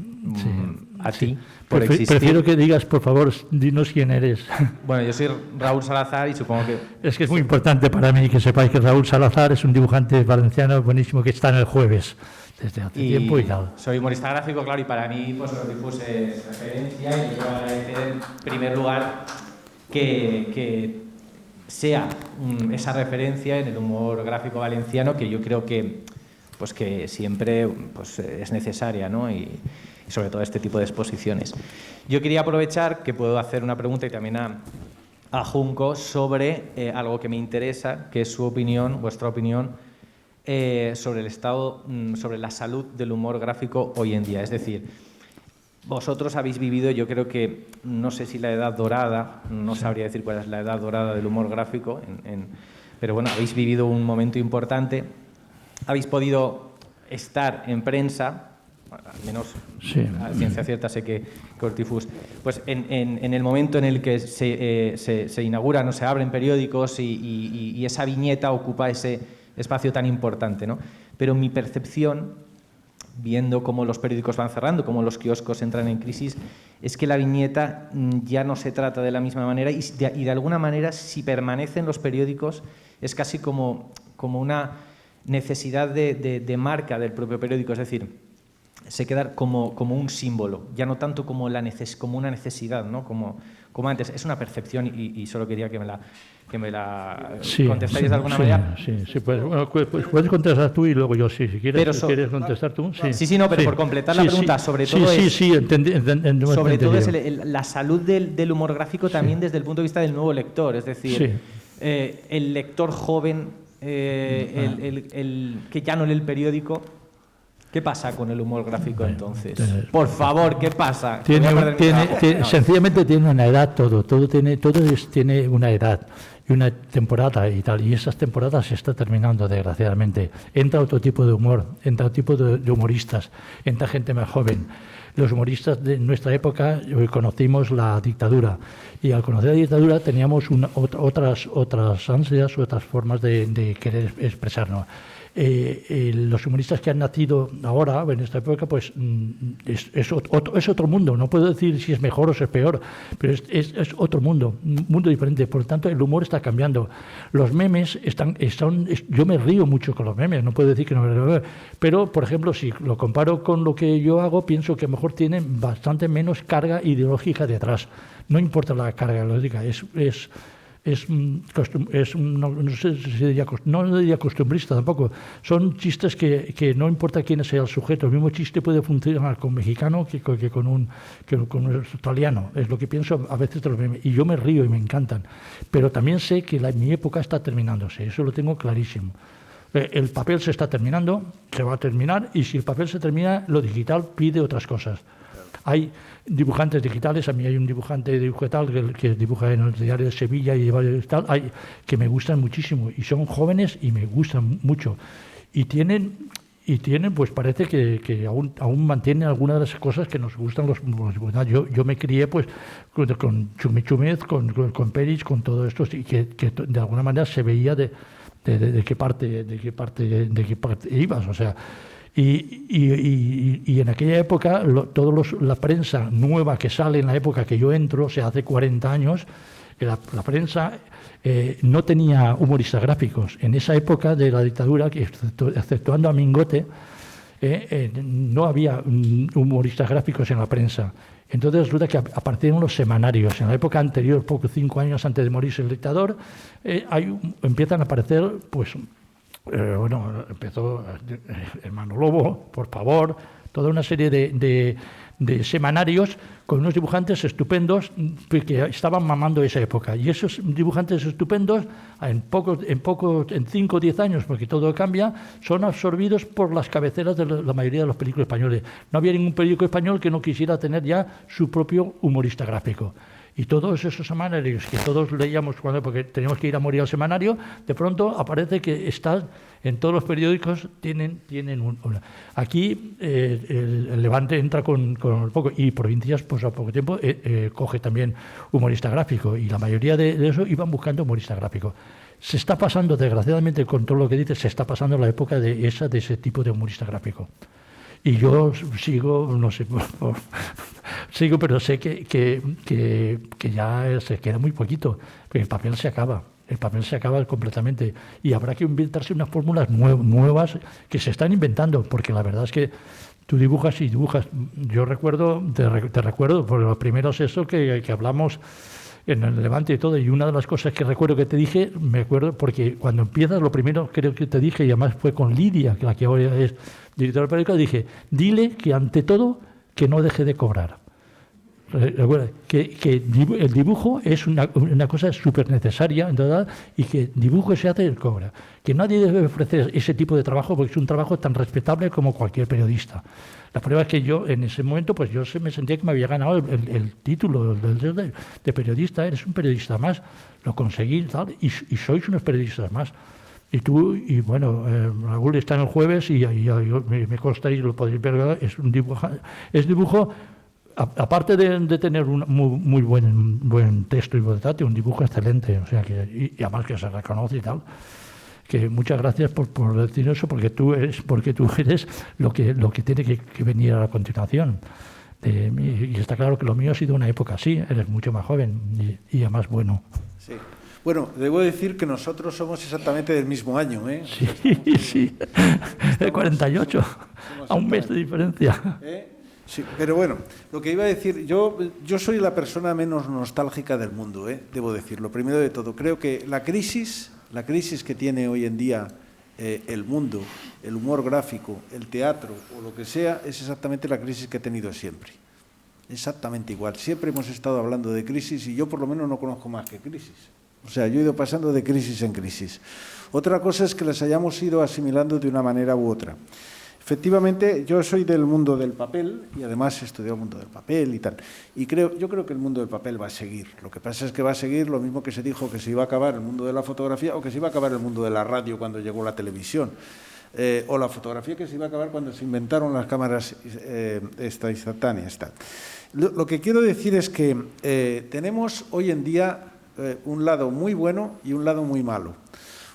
a ti por existir. Prefiero que digas, por favor, dinos quién eres. Bueno, yo soy Raúl Salazar y supongo que... Es que es muy importante para mí que sepáis que Raúl Salazar es un dibujante valenciano buenísimo que está en el Jueves desde hace tiempo y tal. Soy humorista gráfico, claro, y para mí pues Hortifus es referencia y quiero agradecer en primer lugar que sea esa referencia en el humor gráfico valenciano que yo creo que siempre es necesaria, ¿no? Y sobre todo este tipo de exposiciones. Yo quería aprovechar que puedo hacer una pregunta y también a Junco sobre algo que me interesa, que es su opinión, vuestra opinión, sobre el estado, sobre la salud del humor gráfico hoy en día. Es decir, vosotros habéis vivido, yo creo que, no sé si la edad dorada, no sabría decir cuál es la edad dorada del humor gráfico, pero bueno, habéis vivido un momento importante, habéis podido estar en prensa, al menos a ciencia cierta sé que Hortifus, pues en el momento en el que se inauguran o se abren periódicos y esa viñeta ocupa ese espacio tan importante, ¿no? Pero mi percepción, viendo cómo los periódicos van cerrando, cómo los kioscos entran en crisis, es que la viñeta ya no se trata de la misma manera y de alguna manera, si permanecen los periódicos, es casi como una necesidad de marca del propio periódico, es decir, se queda como un símbolo, ya no tanto como una necesidad, ¿no? Como antes. Es una percepción y solo quería que me la contestarais de alguna manera. Sí, puedes contestar tú y luego yo si quieres. Si quieres contestar tú. Pero por completar la pregunta, sobre todo sobre todo es la salud del humor gráfico también desde el punto de vista del nuevo lector, es decir, el lector joven, el que ya no lee el periódico. ¿Qué pasa con el humor gráfico entonces? Por favor, ¿qué pasa? Sencillamente tiene una edad todo tiene una edad y una temporada y tal, y esas temporadas se está terminando desgraciadamente. Entra otro tipo de humor, entra otro tipo de humoristas, entra gente más joven. Los humoristas de nuestra época conocimos la dictadura y al conocer la dictadura teníamos otras ansias, otras formas de querer expresarnos. Los humoristas que han nacido ahora, en esta época, pues es otro mundo. No puedo decir si es mejor o si es peor, pero es otro mundo, un mundo diferente. Por lo tanto, el humor está cambiando. Los memes yo me río mucho con los memes, no puedo decir que no me río. Pero, por ejemplo, si lo comparo con lo que yo hago, pienso que a lo mejor tienen bastante menos carga ideológica detrás. No importa la carga ideológica, no diría costumbrista tampoco. Son chistes que no importa quién sea el sujeto. El mismo chiste puede funcionar con mexicano que con un australiano. Es lo que pienso a veces de los memes. Y yo me río y me encantan. Pero también sé que mi época está terminándose. Eso lo tengo clarísimo. El papel se está terminando, se va a terminar, y si el papel se termina, lo digital pide otras cosas. Hay dibujantes digitales, a mí hay un dibujante digital que dibuja en el diario de Sevilla y tal, que me gustan muchísimo, y son jóvenes y me gustan mucho. Y tienen, pues parece que aún mantienen algunas de las cosas que nos gustan los dibujantes. Yo me crié pues con Chumi Chúmez, con Peris, con todo esto, y que de alguna manera se veía de qué parte ibas, o sea. Y en aquella época, la prensa nueva que sale en la época que yo entro, o sea, hace 40 años, la prensa no tenía humoristas gráficos. En esa época de la dictadura, exceptuando a Mingote, no había humoristas gráficos en la prensa. Entonces resulta que aparecieron los semanarios. En la época anterior, 5 años antes de morirse el dictador, empiezan a aparecer, pues, empezó Hermano Lobo, Por Favor, toda una serie de semanarios con unos dibujantes estupendos que estaban mamando esa época. Y esos dibujantes estupendos, en 5 o 10 años, porque todo cambia, son absorbidos por las cabeceras de la mayoría de los periódicos españoles. No había ningún periódico español que no quisiera tener ya su propio humorista gráfico. Y todos esos semanarios que todos leíamos porque teníamos que ir a morir al semanario, de pronto aparece que están en todos los periódicos, tienen una. Aquí el Levante entra con poco, y Provincias pues a poco tiempo coge también humorista gráfico, y la mayoría de eso iban buscando humorista gráfico. Se está pasando, desgraciadamente, con todo lo que dices, se está pasando la época de ese tipo de humorista gráfico. Y yo sigo, no sé, sigo, pero sé que ya se queda muy poquito, porque el papel se acaba completamente, y habrá que inventarse unas fórmulas nuevas que se están inventando, porque la verdad es que tú dibujas y dibujas. Yo te recuerdo por los primeros que hablamos en el Levante y todo, y una de las cosas que recuerdo que te dije, me acuerdo, porque cuando empiezas, lo primero creo que te dije, y además fue con Lidia, la que ahora es directora del periódico, dije, dile que ante todo que no deje de cobrar. Recuerda que el dibujo es una cosa súper necesaria, ¿verdad? Y que dibujo se hace y cobra. Que nadie debe ofrecer ese tipo de trabajo porque es un trabajo tan respetable como cualquier periodista. La prueba es que yo, en ese momento, pues yo me sentía que me había ganado el título de periodista. Eres un periodista más, lo conseguí, tal, y sois unos periodistas más. Y tú, y bueno, Raúl está en el jueves y me consta, y lo podéis ver, es dibujo, aparte de tener un muy buen texto y buen un dibujo excelente, o sea, y además que se reconoce y tal. Que muchas gracias por decir eso, porque tú eres lo que tiene que venir a la continuación. Y está claro que lo mío ha sido una época así, eres mucho más joven y además bueno. Sí. Bueno, debo decir que nosotros somos exactamente del mismo año, ¿eh? Sí, de 48, a un mes de diferencia. Sí, pero bueno, lo que iba a decir, yo soy la persona menos nostálgica del mundo, debo decirlo. Primero de todo, creo que la crisis que tiene hoy en día el mundo, el humor gráfico, el teatro o lo que sea, es exactamente la crisis que he tenido siempre. Exactamente igual. Siempre hemos estado hablando de crisis y yo por lo menos no conozco más que crisis. O sea, yo he ido pasando de crisis en crisis. Otra cosa es que las hayamos ido asimilando de una manera u otra. Efectivamente, yo soy del mundo del papel y además he estudiado el mundo del papel y tal. Y yo creo que el mundo del papel va a seguir. Lo que pasa es que va a seguir lo mismo que se dijo que se iba a acabar el mundo de la fotografía o que se iba a acabar el mundo de la radio cuando llegó la televisión. O la fotografía que se iba a acabar cuando se inventaron las cámaras instantáneas. Tal. Lo que quiero decir es que tenemos hoy en día un lado muy bueno y un lado muy malo.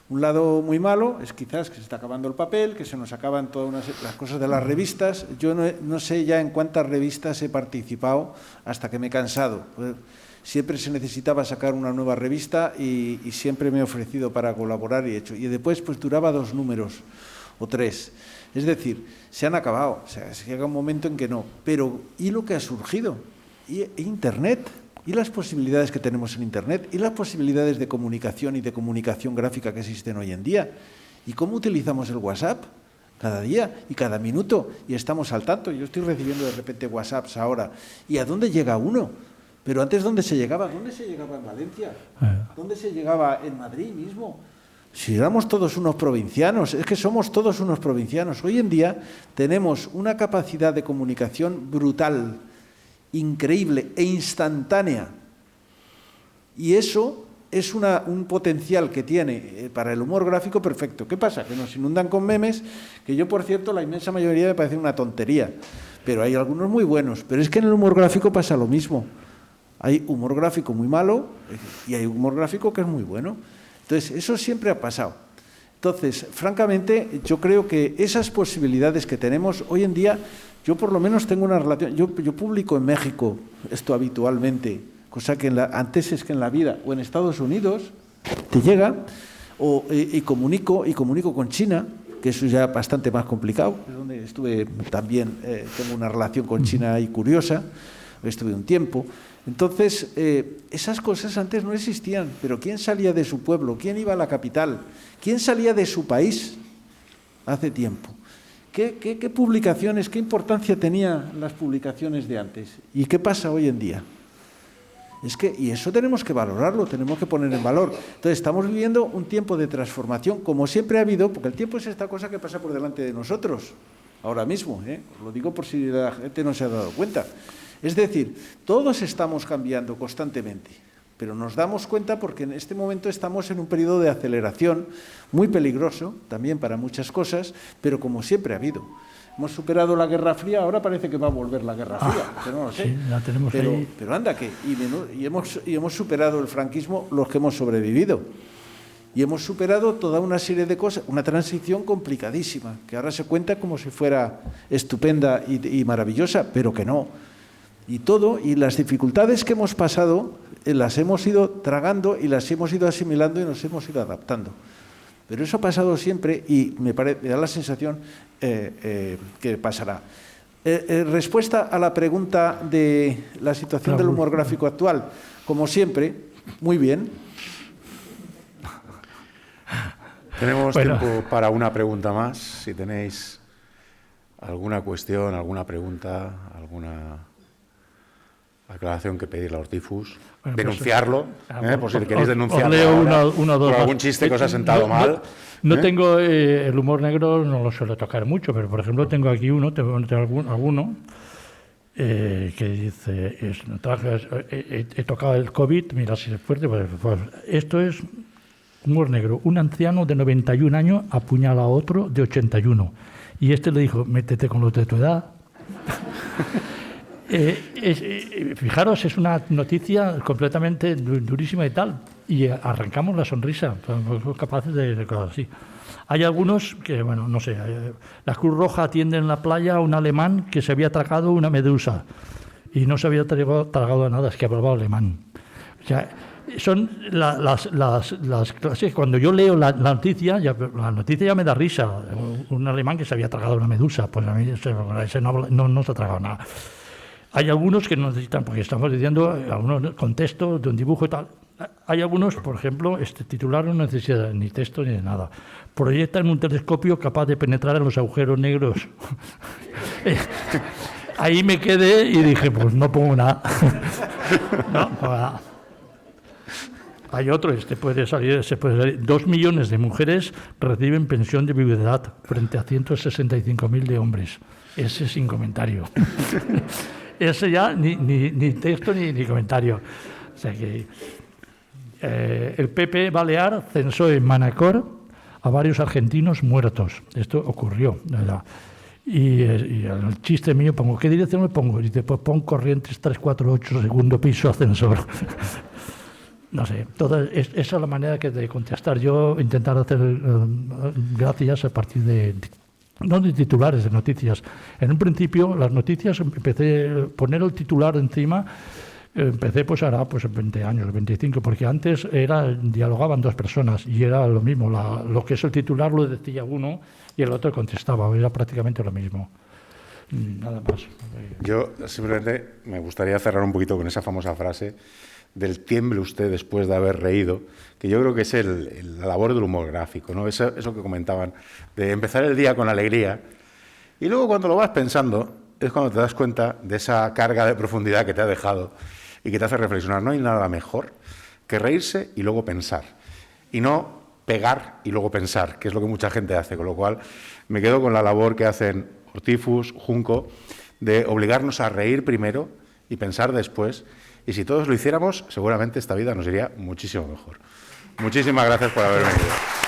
Un lado muy malo es quizás que se está acabando el papel, que se nos acaban todas las cosas de las revistas. Yo no sé ya en cuántas revistas he participado hasta que me he cansado. Siempre se necesitaba sacar una nueva revista y siempre me he ofrecido para colaborar y he hecho. Y después pues duraba 2 números o 3. Es decir, se han acabado. O sea, llega un momento en que no. Pero ¿y lo que ha surgido? ¿Y Internet? ¿Y las posibilidades que tenemos en Internet? ¿Y las posibilidades de comunicación y de comunicación gráfica que existen hoy en día? ¿Y cómo utilizamos el WhatsApp? Cada día y cada minuto. Y estamos al tanto. Yo estoy recibiendo de repente WhatsApps ahora. ¿Y a dónde llega uno? Pero antes, ¿dónde se llegaba? ¿Dónde se llegaba en Valencia? ¿Dónde se llegaba en Madrid mismo? Si éramos todos unos provincianos, es que somos todos unos provincianos. Hoy en día tenemos una capacidad de comunicación brutal, increíble e instantánea. Y eso es un potencial que tiene para el humor gráfico perfecto. ¿Qué pasa? Que nos inundan con memes, que yo, por cierto, la inmensa mayoría me parece una tontería. Pero hay algunos muy buenos. Pero es que en el humor gráfico pasa lo mismo. Hay humor gráfico muy malo y hay humor gráfico que es muy bueno. Entonces, eso siempre ha pasado. Entonces, francamente, yo creo que esas posibilidades que tenemos hoy en día, yo por lo menos tengo una relación. Yo publico en México esto habitualmente, cosa que antes es que en la vida, o en Estados Unidos, te llega, y comunico con China, que eso ya es bastante más complicado, es donde estuve también, tengo una relación con China ahí curiosa, estuve un tiempo. Entonces, esas cosas antes no existían, pero ¿quién salía de su pueblo? ¿Quién iba a la capital? ¿Quién salía de su país hace tiempo? ¿Qué publicaciones, qué importancia tenían las publicaciones de antes? ¿Y qué pasa hoy en día? Y eso tenemos que valorarlo, tenemos que poner en valor. Entonces, estamos viviendo un tiempo de transformación, como siempre ha habido, porque el tiempo es esta cosa que pasa por delante de nosotros, ahora mismo, Os lo digo por si la gente no se ha dado cuenta. Es decir, todos estamos cambiando constantemente, pero nos damos cuenta porque en este momento estamos en un periodo de aceleración muy peligroso, también para muchas cosas, pero como siempre ha habido. Hemos superado la Guerra Fría, ahora parece que va a volver la Guerra Fría, pero no lo sé. Sí, la tenemos ahí. Pero anda que, y hemos superado el franquismo los que hemos sobrevivido. Y hemos superado toda una serie de cosas, una transición complicadísima, que ahora se cuenta como si fuera estupenda y maravillosa, pero que no. Y las dificultades que hemos pasado las hemos ido tragando y las hemos ido asimilando y nos hemos ido adaptando. Pero eso ha pasado siempre y me da la sensación que pasará. Respuesta a la pregunta de la situación del humor gráfico actual. Como siempre, muy bien. Tenemos tiempo para una pregunta más. Si tenéis alguna cuestión, alguna pregunta, alguna aclaración que pedirle a Ortifus, denunciarlo, por si queréis denunciarlo. Os leo una o dos por algún chiste que os ha sentado mal. No tengo el humor negro, no lo suelo tocar mucho, pero por ejemplo tengo aquí alguno que dice, he tocado el COVID, mira si es fuerte, pues, esto es humor negro. Un anciano de 91 años apuñala a otro de 81 y este le dijo, métete con los de tu edad. Fijaros, es una noticia completamente durísima y tal, y arrancamos la sonrisa, somos capaces de cosas así. Hay algunos que, bueno, no sé, la Cruz Roja atiende en la playa a un alemán que se había tragado una medusa y no se había tragado nada, es que hablaba alemán. O sea, son las clases. Cuando yo leo la noticia ya me da risa. Un alemán que se había tragado una medusa, pues a mí ese no se ha tragado nada. Hay algunos que no necesitan, porque estamos diciendo algunos con texto de un dibujo y tal. Hay algunos, por ejemplo, este titular no necesita ni texto ni de nada. Proyectan un telescopio capaz de penetrar en los agujeros negros. Ahí me quedé y dije, pues no pongo nada. No, nada. Hay otro, se puede salir. 2 millones de mujeres reciben pensión de viudedad frente a 165.000 de hombres. Ese sin comentario. Ese ya ni texto ni comentario. O sea que el PP Balear censó en Manacor a varios argentinos muertos. Esto ocurrió, ¿verdad? Y el chiste mío pongo, ¿qué dirección le pongo? Y después pon Corrientes 348, segundo piso, ascensor. No sé, esa es la manera de contestar. Yo intentar hacer gracias a partir no de titulares, de noticias. En un principio, las noticias, empecé a poner el titular encima, empecé pues ahora 20 años, 25, porque antes dialogaban dos personas y era lo mismo, lo que es el titular lo decía uno y el otro contestaba, era prácticamente lo mismo. Nada más. Yo simplemente me gustaría cerrar un poquito con esa famosa frase del tiemble usted después de haber reído, que yo creo que es la labor del humor gráfico, ¿no? Eso que comentaban, de empezar el día con alegría y luego cuando lo vas pensando es cuando te das cuenta de esa carga de profundidad que te ha dejado y que te hace reflexionar. No hay nada mejor que reírse y luego pensar y no pegar y luego pensar, que es lo que mucha gente hace, con lo cual me quedo con la labor que hacen Hortifus, Junco, de obligarnos a reír primero y pensar después, y si todos lo hiciéramos, seguramente esta vida nos iría muchísimo mejor. Muchísimas gracias por haber venido.